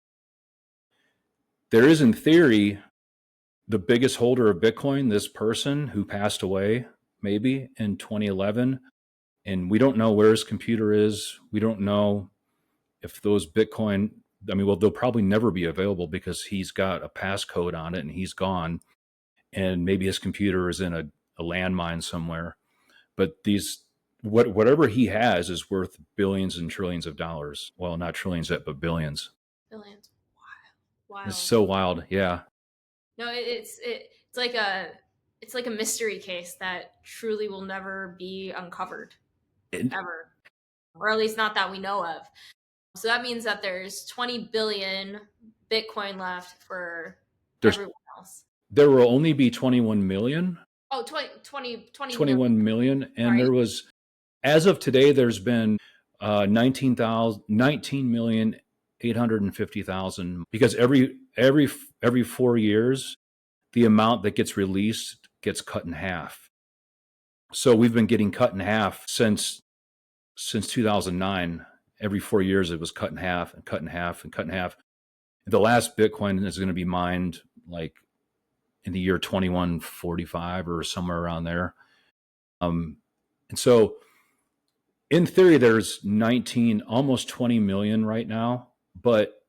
There is, in theory, the biggest holder of Bitcoin, this person who passed away maybe in 2011. And we don't know where his computer is. We don't know if those Bitcoin, I mean, well, they'll probably never be available because he's got a passcode on it and he's gone. And maybe his computer is in a landmine somewhere. But whatever he has is worth billions and trillions of dollars. Well, not trillions yet, but billions. Billions. It's Wild. so wild. Yeah. No, it's like a mystery case that truly will never be uncovered And ever, or at least not that we know of. So that means that there's 20 billion Bitcoin left for there's everyone else. there will only be 21 million. Oh, 20 million. 21 million. And Sorry. there was, as of today, there's been 19,850,000 because every 4 years, the amount that gets released gets cut in half. So we've been getting cut in half since 2009. Every 4 years, it was cut in half and cut in half and cut in half. The last Bitcoin is going to be mined like in the year 2145 or somewhere around there. And so, in theory, there's 19, almost 20 million right now, but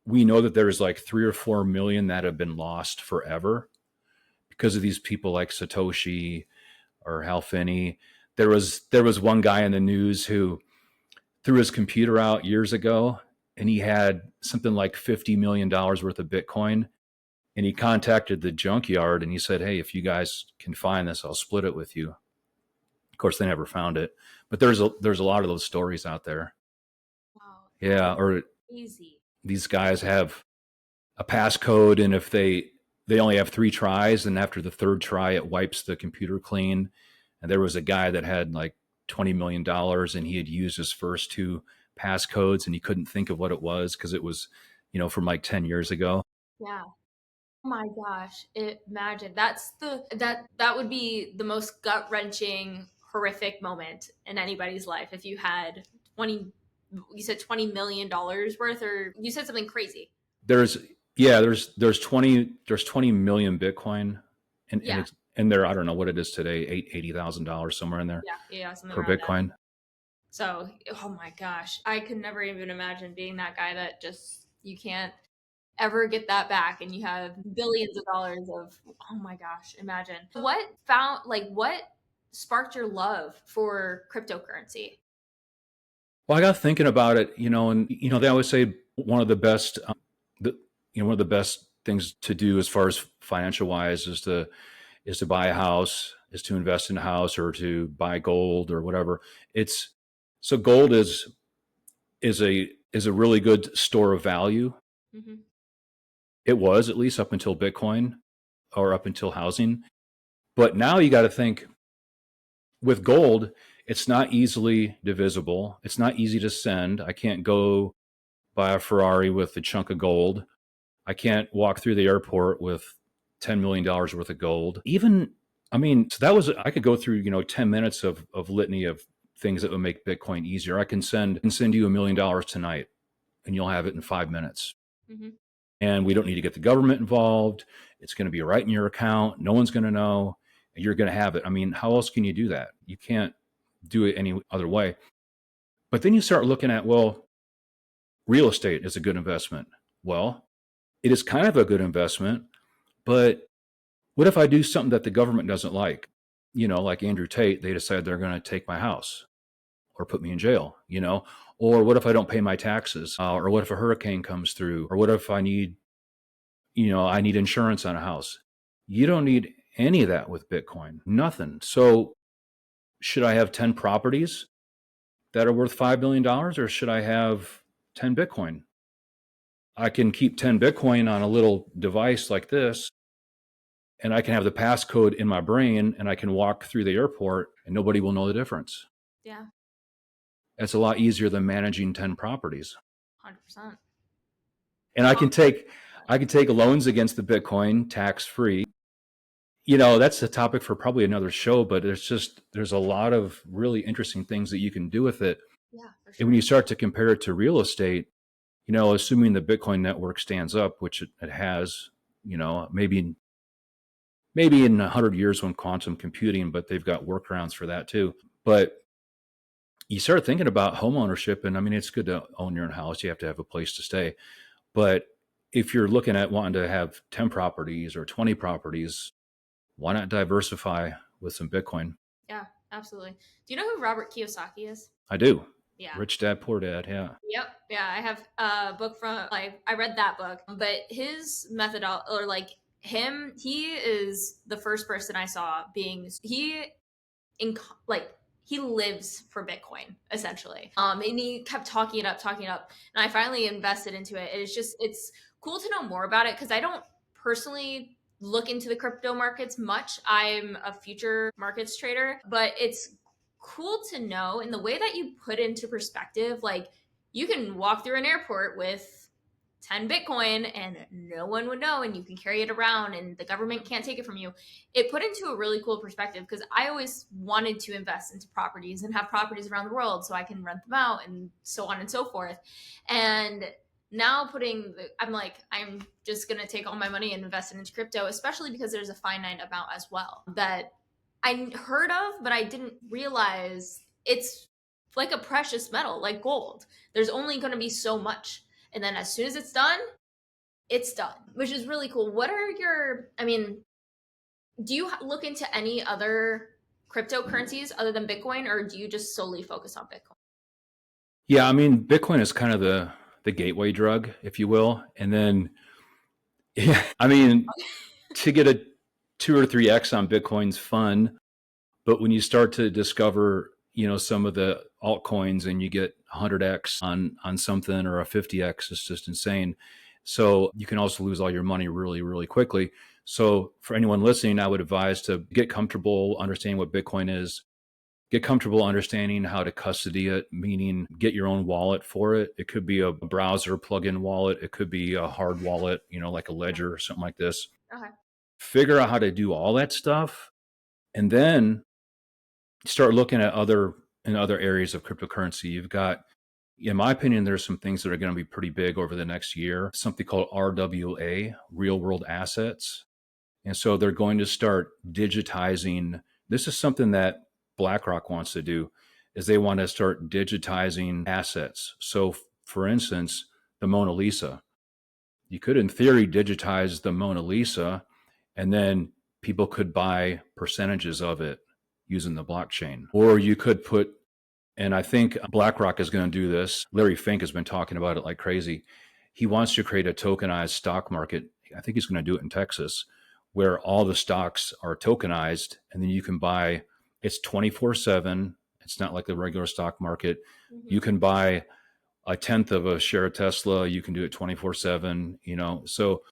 we know that there's like 3 or 4 million that have been lost forever because of these people like Satoshi or Hal Finney. There was one guy in the news who threw his computer out years ago, and he had something like $50 million worth of Bitcoin. And he contacted the junkyard and he said, "Hey, if you guys can find this, I'll split it with you." Of course, they never found it, but there's a lot of those stories out there. Wow, that Yeah, is or crazy. these guys have a passcode, and if they only have 3 tries, and after the third try, it wipes the computer clean. And there was a guy that had like $20 million, and he had used his first 2 passcodes, and he couldn't think of what it was because it was, from like 10 years ago. Yeah. Oh my gosh. Imagine that would be the most gut wrenching, horrific moment in anybody's life if you had 20, you said $20 million worth, or you said something crazy. There's yeah, there's 20 million Bitcoin, and Yeah. there, I don't know what it is today, $80,000 somewhere in there Yeah. Yeah. Something per around that. Bitcoin. So, oh my gosh, I could never even imagine being that guy that just, you can't ever get that back and you have billions of dollars of, oh my gosh, imagine. What sparked your love for cryptocurrency? Well, I got thinking about it, and they always say the, one of the best things to do as far as financial wise is to buy a house, is to invest in a house, or to buy gold or whatever. It's so gold is a really good store of value. Hmm. It was, at least up until Bitcoin or up until housing. But now you got to think, with gold, it's not easily divisible. It's not easy to send. I can't go buy a Ferrari with a chunk of gold. I can't walk through the airport with $10 million worth of gold. Even, I mean, so I could go through, 10 minutes of litany of things that would make Bitcoin easier. I can send you $1 million tonight, and you'll have it in 5 minutes. Hmm. and we don't need to get the government involved. It's going to be right in your account. No one's going to know. You're going to have it. I mean, how else can you do that? You can't do it any other way. But then you start looking at, well, real estate is a good investment. Well, it is kind of a good investment, but what if I do something that the government doesn't like? Like Andrew Tate, they decide they're going to take my house or put me in jail, or what if I don't pay my taxes? Or what if a hurricane comes through? Or what if I need insurance on a house? You don't need any of that with Bitcoin, nothing. So should I have 10 properties that are worth $5 million, or should I have 10 Bitcoin? I can keep 10 Bitcoin on a little device like this, and I can have the passcode in my brain, and I can walk through the airport and nobody will know the difference. Yeah. That's a lot easier than managing 10 properties. 100%. And I can take loans against the Bitcoin tax free. That's a topic for probably another show, but there's a lot of really interesting things that you can do with it. Yeah, for sure. And when you start to compare it to real estate, assuming the Bitcoin network stands up, which it has, maybe in 100 years when quantum computing, but they've got workarounds for that too. But you start thinking about home ownership, and I mean, it's good to own your own house. You have to have a place to stay. But if you're looking at wanting to have 10 properties or 20 properties, why not diversify with some Bitcoin? Yeah, absolutely. Do you know who Robert Kiyosaki is? I do. Yeah. Rich Dad, Poor Dad. Yeah. Yep. Yeah, I have a book from I read that book, but his method or like he is the first person I saw being in like he lives for Bitcoin essentially. And he kept talking it up, and I finally invested into it. It's cool to know more about it because I don't personally look into the crypto markets much. I'm a future markets trader, but it's cool to know in the way that you put into perspective. Like you can walk through an airport with 10 Bitcoin and no one would know, and you can carry it around and the government can't take it from you. It put into a really cool perspective because I always wanted to invest into properties and have properties around the world so I can rent them out and so on and so forth. And now I'm just going to take all my money and invest it into crypto, especially because there's a finite amount as well that I heard of, but I didn't realize it's like a precious metal, like gold. There's only going to be so much. And then as soon as it's done, which is really cool. Do you look into any other cryptocurrencies other than Bitcoin, or do you just solely focus on Bitcoin? Yeah. I mean, Bitcoin is kind of the gateway drug, if you will. And then, yeah, I mean, to get a 2 or 3x on Bitcoin's fun. But when you start to discover, some of the altcoins and you get 100x on something or a 50x, it's just insane. So you can also lose all your money really, really quickly. So for anyone listening, I would advise to get comfortable understanding what Bitcoin is, get comfortable understanding how to custody it, meaning get your own wallet for it. It could be a browser plug-in wallet. It could be a hard wallet, like a Ledger or something like this. Okay. Figure out how to do all that stuff. And then start looking at other areas of cryptocurrency. You've got, in my opinion, there's some things that are going to be pretty big over the next year, something called RWA, real world assets. And so they're going to start digitizing. This is something that BlackRock wants to do, is they want to start digitizing assets. So for instance, the Mona Lisa, you could in theory digitize the Mona Lisa, and then people could buy percentages of it using the blockchain. Or you could put, and I think BlackRock is going to do this. Larry Fink has been talking about it like crazy. He wants to create a tokenized stock market. I think he's going to do it in Texas, where all the stocks are tokenized, and then you can buy, it's 24/7. It's not like the regular stock market. Mm-hmm. You can buy a tenth of a share of Tesla. You can do it 24/7, so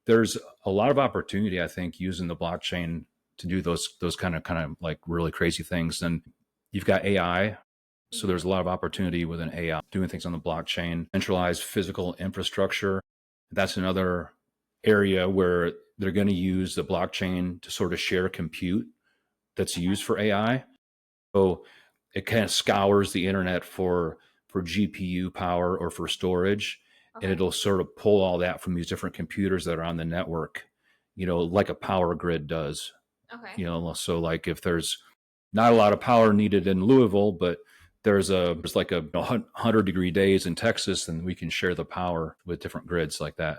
there's a lot of opportunity, I think, using the blockchain to do those kind of like really crazy things. And you've got AI. So there's a lot of opportunity with an AI doing things on the blockchain, centralized physical infrastructure. That's another area where they're going to use the blockchain to sort of share compute that's used for AI. So it kind of scours the internet for GPU power or for storage. and Okay. it'll sort of pull all that from these different computers that are on the network, like a power grid does. Okay. So like if there's not a lot of power needed in Louisville, but there's like a 100-degree days in Texas, and we can share the power with different grids like that.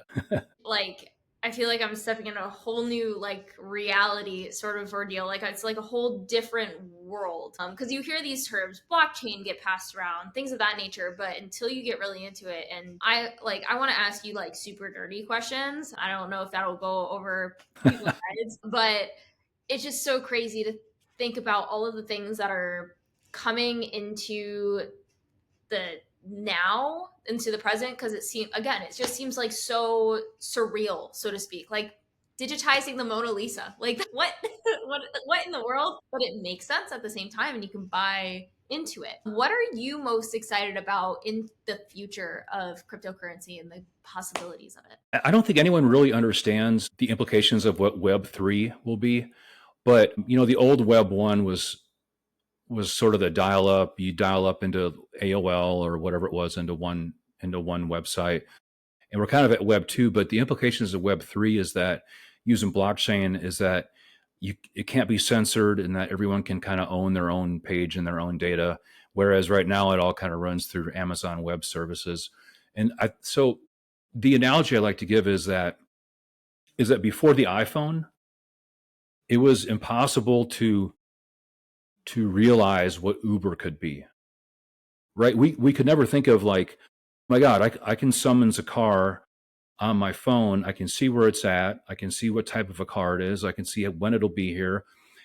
Like, I feel like I'm stepping into a whole new like reality sort of ordeal. Like it's like a whole different world. Because you hear these terms, blockchain get passed around, things of that nature, but until you get really into it, and I want to ask you like super dirty questions. I don't know if that'll go over people's heads, but it's just so crazy to think about all of the things that are coming into the now into the present, because it just seems like so surreal, so to speak, like digitizing the Mona Lisa, like what what in the world, but it makes sense at the same time and you can buy into it. What are you most excited about in the future of cryptocurrency and the possibilities of it? I don't think anyone really understands the implications of what Web 3 will be, but the old Web 1 was sort of the dial up. You dial up into AOL or whatever it was into one website, and we're kind of at Web 2. But the implications of Web 3 is that using blockchain is that it can't be censored, and that everyone can kind of own their own page and their own data. Whereas right now it all kind of runs through Amazon Web Services, so the analogy I like to give is that before the iPhone, it was impossible to realize what Uber could be. Right? We could never think of like, my God, I can summons a car on my phone. I can see where it's at. I can see what type of a car it is. I can see when it'll be here,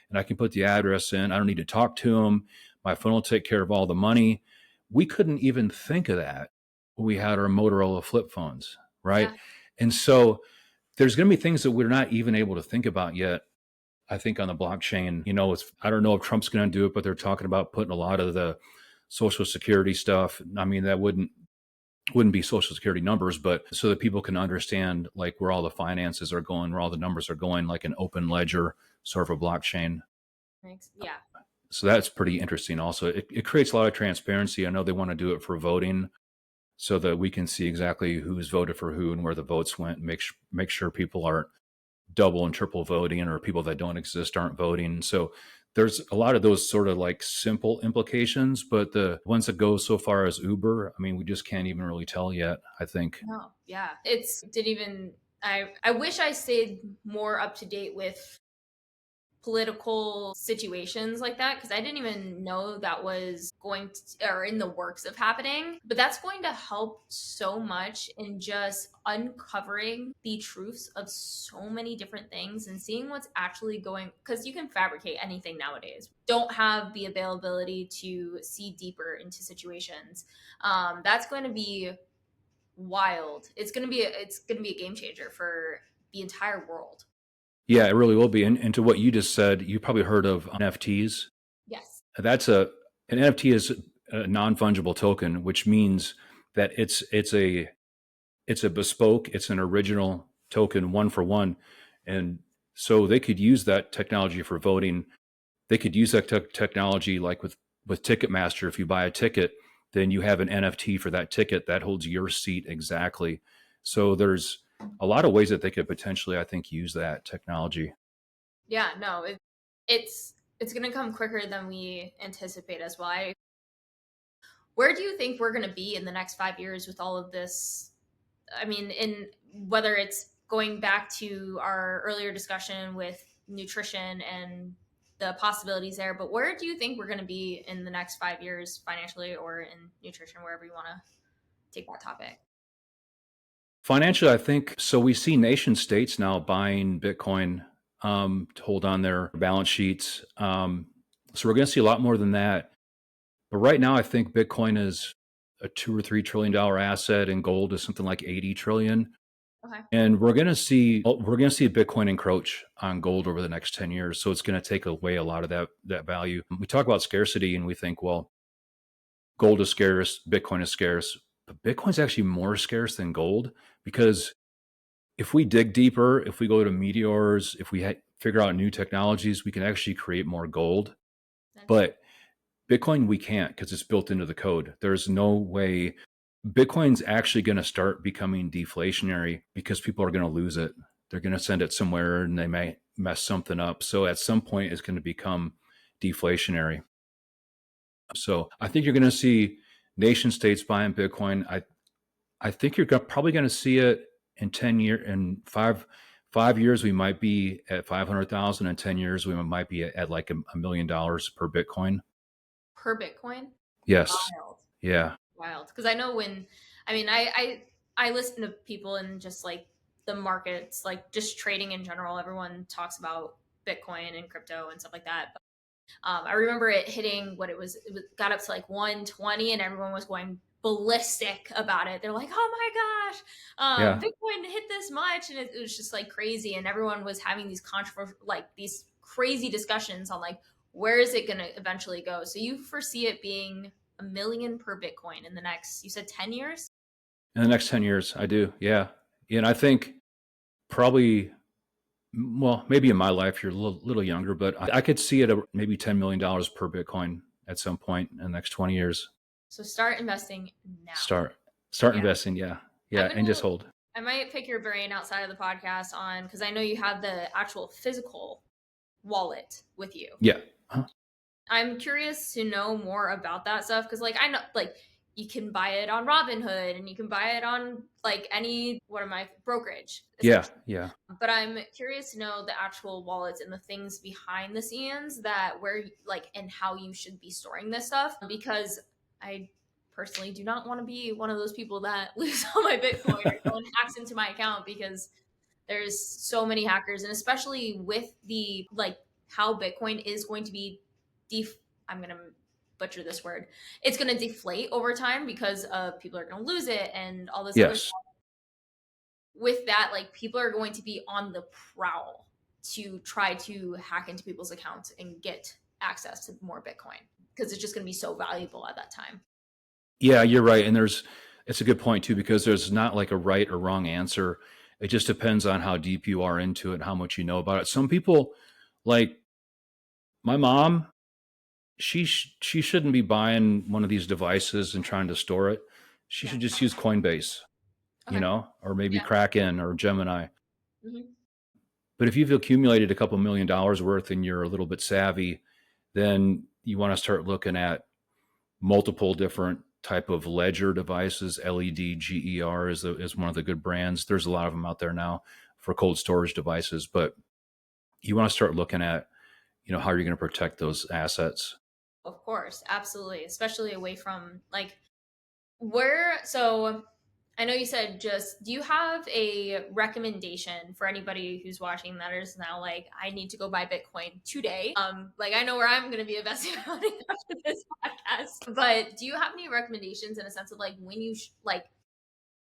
and I can put the address in. I don't need to talk to them. My phone will take care of all the money. We couldn't even think of that when we had our Motorola flip phones, right? Yeah. And so there's going to be things that we're not even able to think about yet. I think on the blockchain, I don't know if Trump's going to do it, but they're talking about putting a lot of the Social Security stuff. I mean, that wouldn't be Social Security numbers, but so that people can understand like where all the finances are going, where all the numbers are going, like an open ledger sort of a blockchain. Thanks. Yeah. So that's pretty interesting. Also, it creates a lot of transparency. I know they want to do it for voting, so that we can see exactly who's voted for who and where the votes went. Make sure people aren't double and triple voting, or people that don't exist aren't voting. So there's a lot of those sort of like simple implications, but the ones that go so far as Uber, I mean, we just can't even really tell yet, I think. No, yeah. It's didn't even I wish I stayed more up to date with political situations like that, because I didn't even know that was going to, or in the works of happening. But that's going to help so much in just uncovering the truths of so many different things and seeing what's actually going, because you can fabricate anything nowadays. Don't have the availability to see deeper into situations. That's going to be wild. It's going to be a game changer for the entire world. Yeah, it really will be. And to what you just said, you probably heard of NFTs. Yes. That's an NFT is a non-fungible token, which means that it's a bespoke, it's an original token, one for one. And so they could use that technology for voting. They could use that technology like with Ticketmaster. If you buy a ticket, then you have an NFT for that ticket that holds your seat exactly. So there's a lot of ways that they could potentially, I think, use that technology. Yeah, no, it's going to come quicker than we anticipate as well. Where do you think we're going to be in the next 5 years with all of this? I mean, in whether it's going back to our earlier discussion with nutrition and the possibilities there, but where do you think we're going to be in the next 5 years financially or in nutrition, wherever you want to take that topic? Financially, I think so. We see nation states now buying Bitcoin to hold on their balance sheets. So we're going to see a lot more than that. But right now, I think Bitcoin is a $2 or $3 trillion asset, and gold is something like 80 trillion. Okay. And we're going to see Bitcoin encroach on gold over the next 10 years. So it's going to take away a lot of that value. We talk about scarcity, and we think, well, gold is scarce, Bitcoin is scarce, but Bitcoin's actually more scarce than gold, because if we dig deeper, if we go to meteors, if we figure out new technologies, we can actually create more gold. That's But Bitcoin, we can't, because it's built into the code. There's no way. Bitcoin's actually going to start becoming deflationary because people are going to lose it. They're going to send it somewhere and they may mess something up. So at some point, it's going to become deflationary. So I think you're going to see nation states buying Bitcoin. I think you're probably going to see it in 10 years. In 5 years, we might be at 500,000. In 10 years, we might be at like $1 million per Bitcoin. Per Bitcoin? Yes. Wild. Yeah. Wild. Because I know when, I mean, I listen to people and just like the markets, like just trading in general. Everyone talks about Bitcoin and crypto and stuff like that. I remember it hitting what it was got up to like 120, and everyone was going ballistic about it. They're like, "Oh my gosh, Yeah. Bitcoin hit this much," and it was just like crazy. And everyone was having these controversial, like these crazy discussions on like where is it going to eventually go. So you foresee it being a million per Bitcoin in the next, you said 10 years? In the next 10 years, I do. Yeah. And I think probably, well, maybe in my life, you're a little younger, but I could see it at maybe $10 million per Bitcoin at some point in the next 20 years. So start investing now. Start, start Yeah. investing. Yeah. I'm Yeah. And gonna just hold. I might pick your brain outside of the podcast on, because I know you have the actual physical wallet with you. Yeah. Huh? I'm curious to know more about that stuff because, like, I know, like, you can buy it on Robinhood and you can buy it on like any what am I brokerage Yeah. essentially. Yeah. But I'm curious to know the actual wallets and the things behind the scenes that where like and how you should be storing this stuff because I personally do not want to be one of those people that lose all my Bitcoin or someone hacks into my account because there's so many hackers and especially with the like how Bitcoin is going to be I'm going to butcher this word. It's going to deflate over time because people are going to lose it and all this other Yes. stuff. With that, like people are going to be on the prowl to try to hack into people's accounts and get access to more Bitcoin because it's just going to be so valuable at that time. Yeah, you're right. And it's a good point too, because there's not like a right or wrong answer. It just depends on how deep you are into it, how much you know about it. Some people, like my mom, she shouldn't be buying one of these devices and trying to store it. She Yeah. should just use Coinbase, Okay. or maybe Yeah. Kraken or Gemini. Hmm. But if you've accumulated a couple $1 million worth and you're a little bit savvy, then you want to start looking at multiple different type of ledger devices. LEDGER is one of the good brands. There's a lot of them out there now for cold storage devices, but you want to start looking at, how you're going to protect those assets. Of course, absolutely, especially away from like where. So I know you said just, do you have a recommendation for anybody who's watching that is now like, I need to go buy Bitcoin today? Like I know where I'm going to be investing money after this podcast, but do you have any recommendations in a sense of like when you like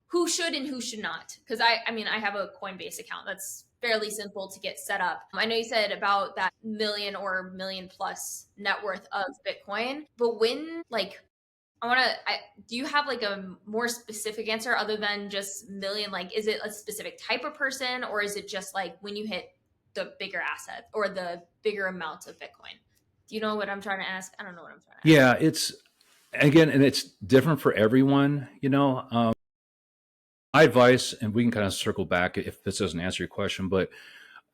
who should and who should not? Because I mean, I have a Coinbase account that's fairly simple to get set up. I know you said about that million or million plus net worth of Bitcoin, but when like do you have like a more specific answer other than just million? Like, is it a specific type of person or is it just like when you hit the bigger asset or the bigger amount of Bitcoin? Do you know what I'm trying to ask? I don't know what I'm trying to ask. Yeah, and it's different for everyone. My advice, and we can kind of circle back if this doesn't answer your question, but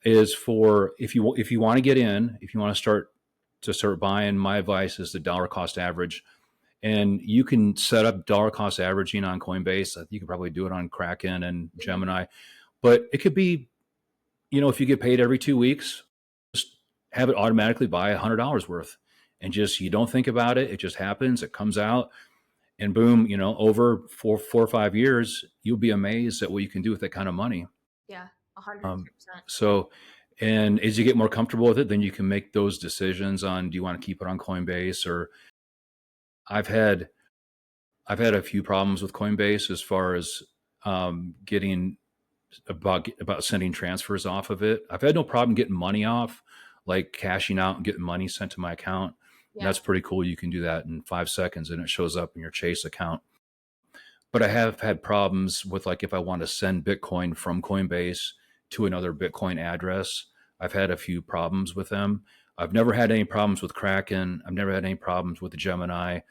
is for if you want to get in, if you want to start buying, my advice is the dollar cost average. And you can set up dollar cost averaging on Coinbase. You can probably do it on Kraken and Mhm. Gemini, but it could be, if you get paid every 2 weeks, just have it automatically buy $100 worth, and just you don't think about it. It just happens. It comes out, and boom, over four or 5 years, you'll be amazed at what you can do with that kind of money. Yeah, Um, 110%. so, and as you get more comfortable with it, then you can make those decisions on, do you want to keep it on Coinbase or I've had I've had a few problems with Coinbase as far as getting about sending transfers off of it. I've had no problem getting money off, like cashing out and getting money sent to my account. And Yeah. that's pretty cool. You can do that in 5 seconds and it shows up in your Chase account. But I have had problems with, like, if I want to send Bitcoin from Coinbase to another Bitcoin address, I've had a few problems with them. I've never had any problems with Kraken. I've never had any problems with the Gemini.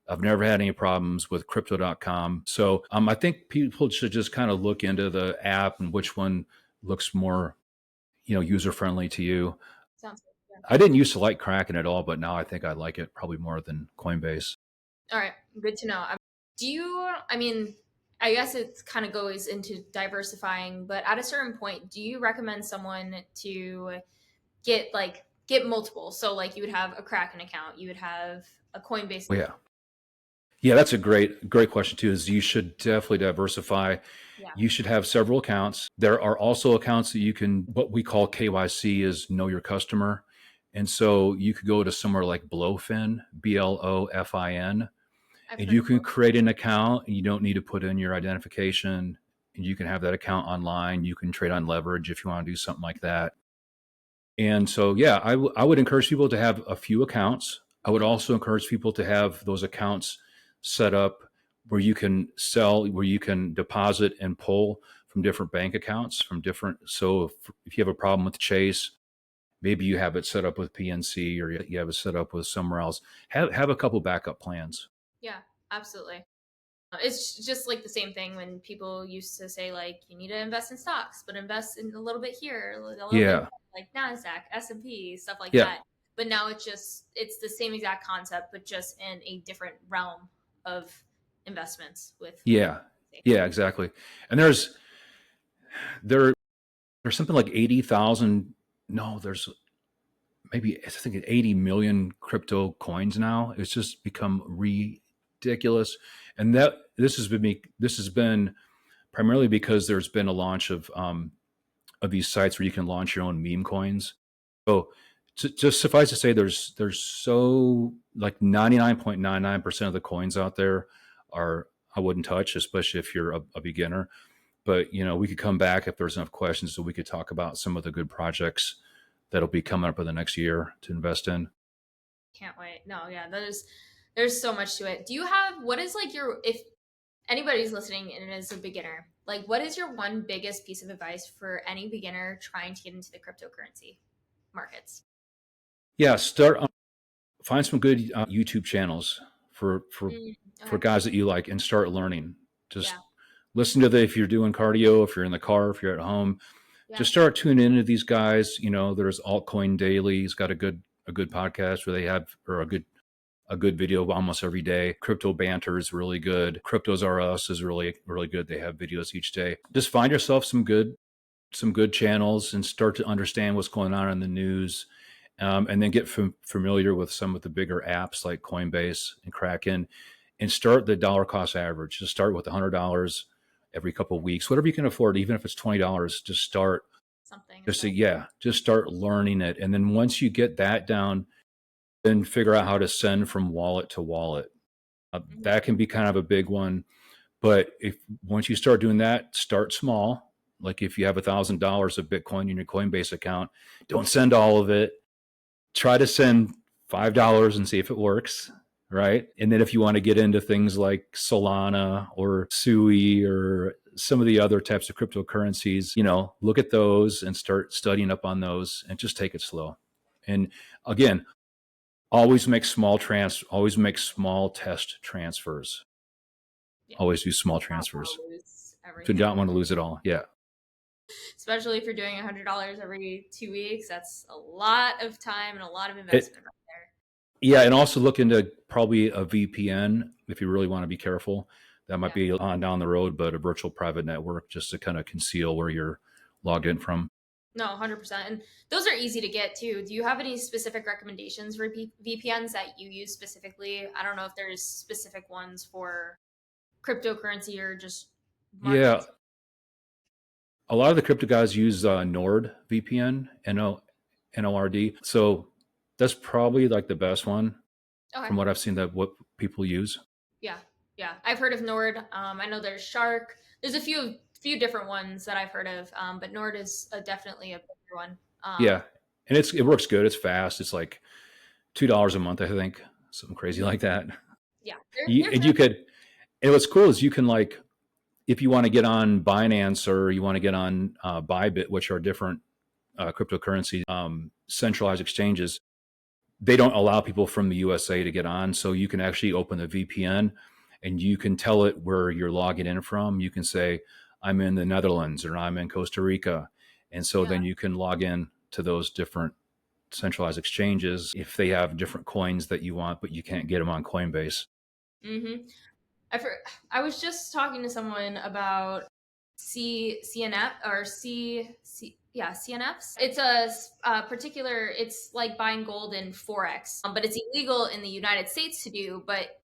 I've never had any problems with crypto.com. So I think people should just kind of look into the app and which one looks more, user friendly to you. Sounds good. Yeah. I didn't used to like Kraken at all, but now I think I like it probably more than Coinbase. All right, good to know. Do you, I mean, I guess it kind of goes into diversifying, but at a certain point, do you recommend someone to get multiple? So like you would have a Kraken account, you would have a Coinbase. Well, yeah. Yeah, that's a great question too. Is you should definitely diversify. Yeah, You should have several accounts. There are also accounts that you can, what we call KYC is know your customer. And so you could go to somewhere like Blofin, Blofin, I've and heard you of can both. create an account and you don't need to put in your identification. And you can have that account online. You can trade on leverage if you want to do something like that. And so, yeah, I would encourage people to have a few accounts. I would also encourage people to have those accounts set up where you can sell, where you can deposit and pull from different bank accounts from different. So if you have a problem with Chase, maybe you have it set up with PNC or you have it set up with somewhere else. Have a couple backup plans. Yeah, absolutely. It's just like the same thing when people used to say like you need to invest in stocks, but invest in a little bit here, a little bit Yeah, like Nasdaq, S&P, stuff like yeah, that. But now it's the same exact concept, but just in a different realm of investments with yeah, cryptocurrency. yeah, exactly. And there there's something like 80,000. No, there's maybe I think 80 million crypto coins now. It's just become ridiculous. And this has been primarily because there's been a launch of these sites where you can launch your own meme coins. So just suffice to say, there's so like 99.99% of the coins out there are I wouldn't touch, especially if you're a beginner. But we could come back if there's enough questions, so we could talk about some of the good projects that'll be coming up in the next year to invest in. Can't wait. No, yeah, there's so much to it. Do you have what is like your if anybody's listening and is a beginner, like what is your one biggest piece of advice for any beginner trying to get into the cryptocurrency markets? Yeah, find some good YouTube channels for for Mm, for okay. guys that you like and start learning. Just Yeah. listen to if you're doing cardio, if you're in the car, if you're at home, Yeah. just start tuning into these guys. There's Altcoin Daily. He's got a good podcast where they have or a good video almost every day. Crypto Banter is really good. Cryptos R Us is really really good. They have videos each day. Just find yourself some good channels and start to understand what's going on in the news. And then get familiar with some of the bigger apps like Coinbase and Kraken, and start the dollar cost average. Just start with $100 every couple of weeks, whatever you can afford, even if it's $20. Just start. Something Just say, invest. yeah, just start learning it, and then once you get that down, then figure out how to send from wallet to wallet. Mhm. That can be kind of a big one, but if once you start doing that, start small. Like if you have $1,000 of Bitcoin in your Coinbase account, don't send all of it. Try to send $5 and see if it works, right? And then if you want to get into things like Solana or Sui or some of the other types of cryptocurrencies, look at those and start studying up on those and just take it slow. And again, always make small test transfers. Yeah. Always do small Not transfers. want to lose Do not everything. want to lose it all. Yeah. Especially if you're doing $100 every 2 weeks. That's a lot of time and a lot of It investment right there. Yeah, and also look into probably a VPN if you really want to be careful. That might Yeah. be on down the road, but a virtual private network just to kind of conceal where you're logged in from. No, 100%. And those are easy to get too. Do you have any specific recommendations for VPNs that you use specifically? I don't know if there's specific ones for cryptocurrency or just Yeah, markets. a lot of the crypto guys use Nord VPN, Nord. So that's probably like the best one Okay. from what I've seen that what people use. Yeah. Yeah. I've heard of Nord. I know there's Shark. There's a few different ones that I've heard of, but Nord is definitely a bigger one. Yeah, and it works good. It's fast. It's like $2 a month, I think, something crazy like that. Yeah, And you could, and what's cool is you can like if you want to get on Binance or you want to get on Bybit, which are different cryptocurrency centralized exchanges, they don't allow people from the USA to get on. So you can actually open the VPN and you can tell it where you're logging in from. You can say, I'm in the Netherlands or I'm in Costa Rica. And so Yeah. then you can log in to those different centralized exchanges if they have different coins that you want, but you can't get them on Coinbase. Mm-hmm. I for, I was just talking to someone about CNF or CNFs. It's a particular. It's like buying gold in forex, but it's illegal in the United States to do. But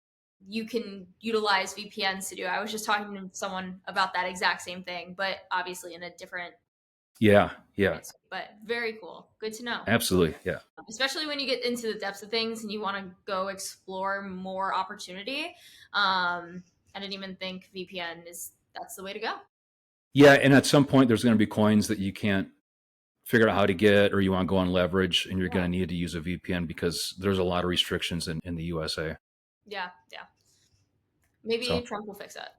you can utilize VPNs to do. I was just talking to someone about that exact same thing, but obviously in a different Yeah. Yeah. place. But very cool. Good to know. Absolutely. Yeah. Especially when you get into the depths of things and you want to go explore more opportunity. I didn't even think VPN is that's the way to go. Yeah. And at some point, there's going to be coins that you can't figure out how to get, or you want to go on leverage, and you're Yeah, going to need to use a VPN because there's a lot of restrictions in the USA. yeah, yeah. Maybe So Trump will fix that.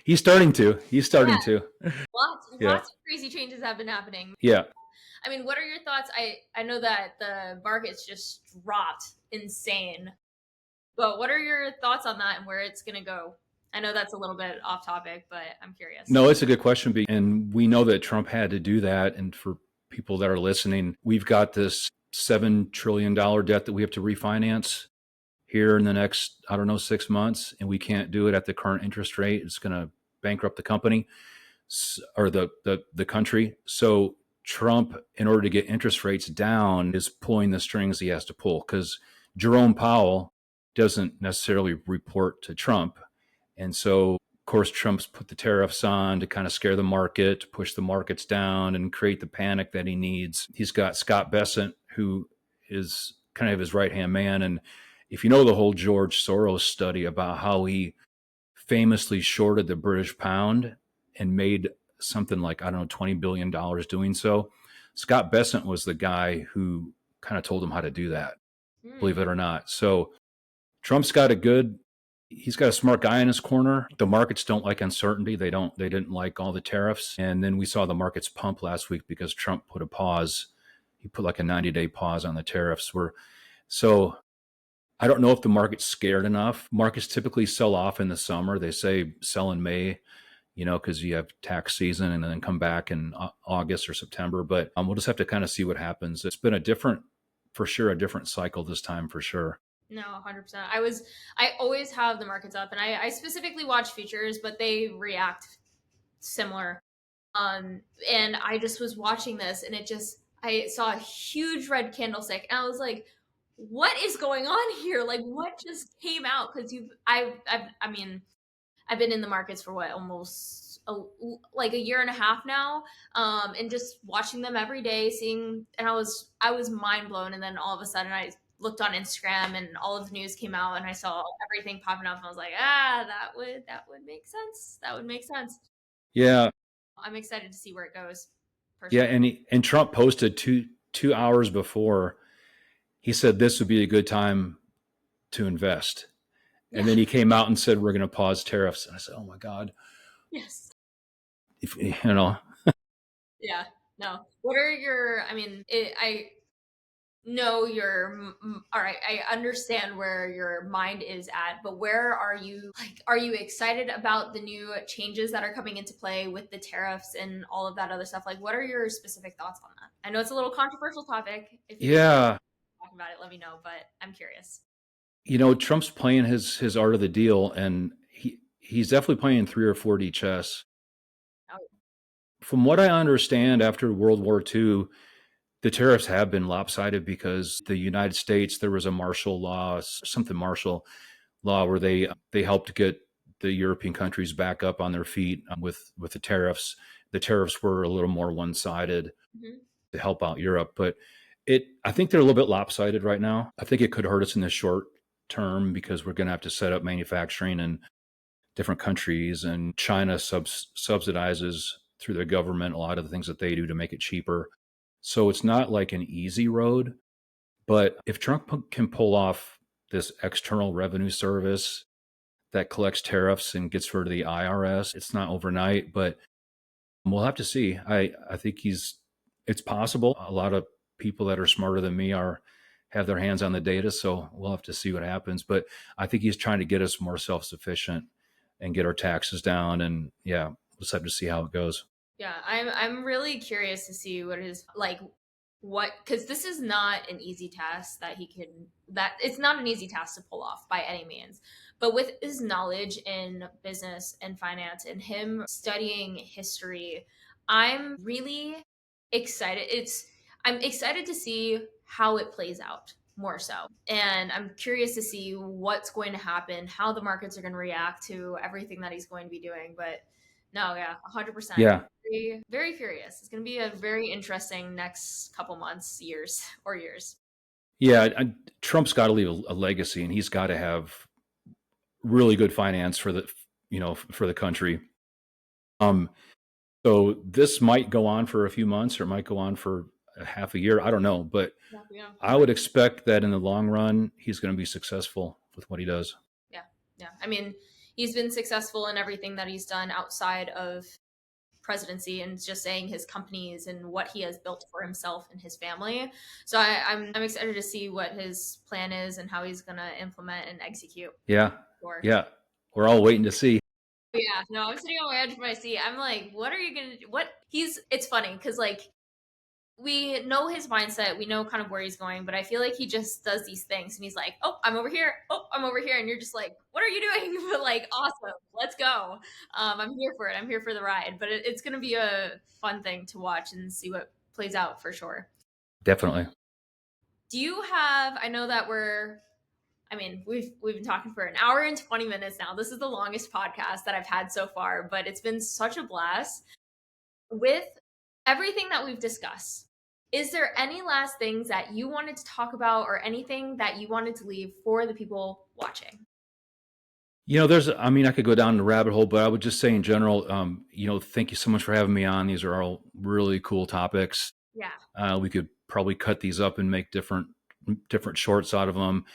he's starting to. He's Yeah, starting to. Yeah. lots of crazy changes have been happening. Yeah. I mean, what are your thoughts? I know that the market's just dropped insane, but what are your thoughts on that and where it's going to go? I know that's a little bit off topic, but I'm curious. No, it's a good question. And we know that Trump had to do that. And for people that are listening, we've got this $7 trillion debt that we have to refinance here in the next, I don't know, 6 months. And we can't do it at the current interest rate. It's going to bankrupt the company or the country. So Trump, in order to get interest rates down, is pulling the strings he has to pull because Jerome Powell doesn't necessarily report to Trump. And so, of course, Trump's put the tariffs on to kind of scare the market, to push the markets down and create the panic that he needs. He's got Scott Bessent, who is kind of his right hand man. And if you know the whole George Soros study about how he famously shorted the British pound and made something like, I don't know, $20 billion doing so, Scott Bessent was the guy who kind of told him how to do that, believe Hmm. it or not. So Trump's got he's got a smart guy in his corner. The markets don't like uncertainty. They didn't like all the tariffs. And then we saw the markets pump last week because Trump put a pause. He put like a 90-day pause on the tariffs. So I don't know if the market's scared enough. Markets typically sell off in the summer. They say sell in May, because you have tax season and then come back in August or September. But we'll just have to kind of see what happens. It's been for sure, a different cycle this time for sure. No, 100%. I always have the markets up and I specifically watch futures, but they react similar. And I just was watching this and I saw a huge red candlestick and I was like, what is going on here? Like what just came out? Cause I mean, I've been in the markets for what, almost like a year and a half now, and just watching them every day, seeing, and I was mind blown. And then all of a sudden, I looked on Instagram, and all of the news came out, and I saw everything popping up, and I was like, that would make sense. That would make sense. Yeah, I'm excited to see where it goes, yeah, personally. and Trump posted two hours before. He said this would be a good time to invest, and Yeah. then he came out and said we're going to pause tariffs. And I said, oh my god, Yes. if you know, Yeah. No. What are your? I mean, I know all right, I understand where your mind is at, but where are you, like, are you excited about the new changes that are coming into play with the tariffs and all of that other stuff? Like, what are your specific thoughts on that? I know it's a little controversial topic. If you're yeah, talking about it, let me know, but I'm curious. Trump's playing his art of the deal, and he's definitely playing 3 or 4D chess. Oh, From what I understand, after World War II, the tariffs have been lopsided because the United States, there was a martial law, something martial law, where they helped get the European countries back up on their feet with the tariffs. The tariffs were a little more one sided mhm. to help out Europe, but I think they're a little bit lopsided right now. I think it could hurt us in the short term because we're going to have to set up manufacturing in different countries, and China subsidizes through their government a lot of the things that they do to make it cheaper. So it's not like an easy road. But if Trump can pull off this external revenue service that collects tariffs and gets rid of the IRS, it's not overnight, but we'll have to see. I think it's possible. A lot of people that are smarter than me have their hands on the data. So we'll have to see what happens. But I think he's trying to get us more self sufficient and get our taxes down. And yeah, we'll just have to see how it goes. Yeah, I'm really curious to see what his like what because this is not an easy task that he can that it's not an easy task to pull off by any means. But with his knowledge in business and finance and him studying history, I'm really excited. I'm excited to see how it plays out more so. And I'm curious to see what's going to happen, how the markets are going to react to everything that he's going to be doing. But no, yeah, 100%. Yeah. Very, very curious. It's going to be a very interesting next couple months, years, or years. Yeah. Trump's got to leave a legacy, and he's got to have really good finance for the, for the country. Um, so this might go on for a few months, or it might go on for a half a year. I don't know, but Yeah, yeah, I would expect that in the long run, he's going to be successful with what he does. yeah, yeah. I mean, he's been successful in everything that he's done outside of presidency and just saying his companies and what he has built for himself and his family. So I'm excited to see what his plan is and how he's going to implement and execute. Yeah. Sure. Yeah. We're all waiting to see. Yeah, no, I'm sitting on my edge of my seat. I'm like, what are you gonna do? What he's it's funny because like we know his mindset, we know kind of where he's going, but I feel like he just does these things and he's like, oh, I'm over here, oh, I'm over here, and you're just like, what are you doing? But like, awesome, let's go. I'm here for it. I'm here for the ride. But it's gonna be a fun thing to watch and see what plays out for sure. Definitely. Do you have? I know that I mean, we've been talking for an hour and 20 minutes now. This is the longest podcast that I've had so far, but it's been such a blast. With everything that we've discussed, is there any last things that you wanted to talk about or anything that you wanted to leave for the people watching? I mean, I could go down the rabbit hole, but I would just say in general, thank you so much for having me on. These are all really cool topics. Yeah, We could probably cut these up and make different shorts out of them.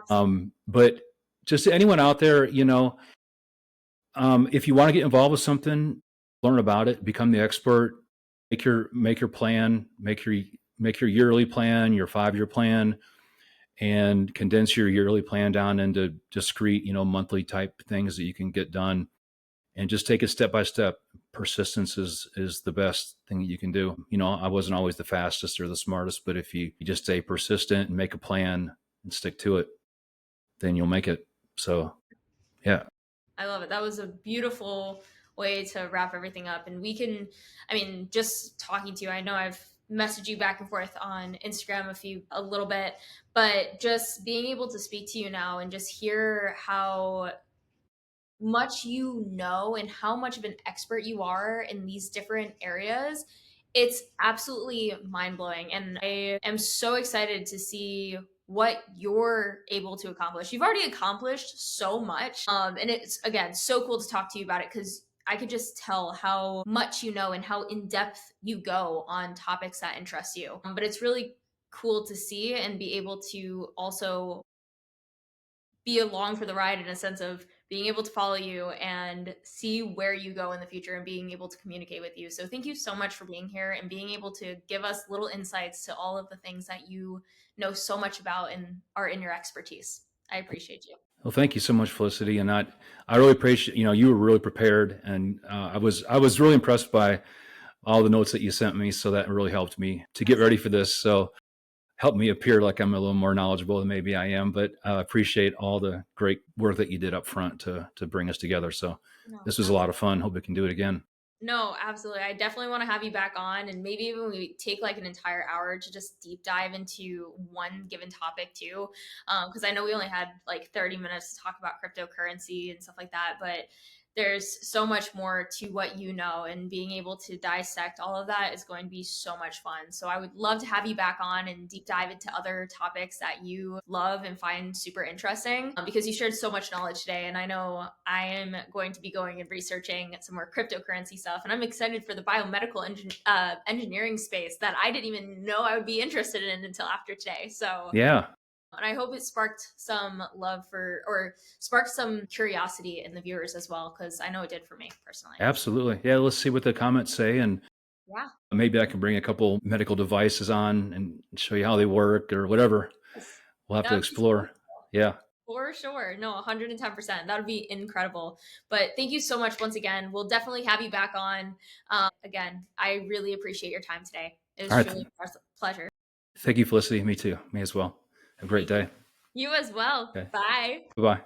absolutely. But just anyone out there, if you want to get involved with something, learn about it, become the expert, make your plan, make your yearly plan, your 5-year plan, and condense your yearly plan down into discrete, monthly type things that you can get done, and just take it step by step. Persistence is the best thing that you can do. I wasn't always the fastest or the smartest, but if you just stay persistent and make a plan and stick to it, then you'll make it. So, yeah. I love it. That was a beautiful way to wrap everything up. And we can, I mean, just talking to you, I know I've messaged you back and forth on Instagram a little bit, but just being able to speak to you now and just hear how much you know and how much of an expert you are in these different areas, it's absolutely mind blowing. And I am so excited to see what you're able to accomplish. You've already accomplished so much. And it's, again, so cool to talk to you about it because I could just tell how much you know and how in depth you go on topics that interest you. But it's really cool to see and be able to also be along for the ride in a sense of being able to follow you and see where you go in the future and being able to communicate with you. So thank you so much for being here and being able to give us little insights to all of the things that you know so much about and are in your expertise. I appreciate you. Well, thank you so much, Felicity, and I really appreciate. You were really prepared, and I was really impressed by all the notes that you sent me. So that really helped me to get ready for this. So helped me appear like I'm a little more knowledgeable than maybe I am. But I appreciate all the great work that you did up front to bring us together. So No, this was a lot of fun. Hope we can do it again. no, absolutely. I definitely want to have you back on and maybe even we take like an entire hour to just deep dive into one given topic too. Because I know we only had like 30 minutes to talk about cryptocurrency and stuff like that, but there's so much more to what you know, and being able to dissect all of that is going to be so much fun. So I would love to have you back on and deep dive into other topics that you love and find super interesting, because you shared so much knowledge today. And I know I am going to be going and researching some more cryptocurrency stuff. And I'm excited for the biomedical engineering space that I didn't even know I would be interested in until after today. So Yeah, and I hope it sparked some love for or sparked some curiosity in the viewers as well, because I know it did for me personally. absolutely. Yeah, let's see what the comments say, and Yeah. maybe I can bring a couple medical devices on and show you how they work or whatever. Yes. We'll have That to would be so explore. Yeah. for sure. No, 110%. That would be incredible. But thank you so much once again. We'll definitely have you back on. Again, I really appreciate your time today. It was All right. truly a pleasure. Thank you, Felicity. Me too. Me as well. Have a great Thank you. day. You as well. Okay. Bye. Bye bye.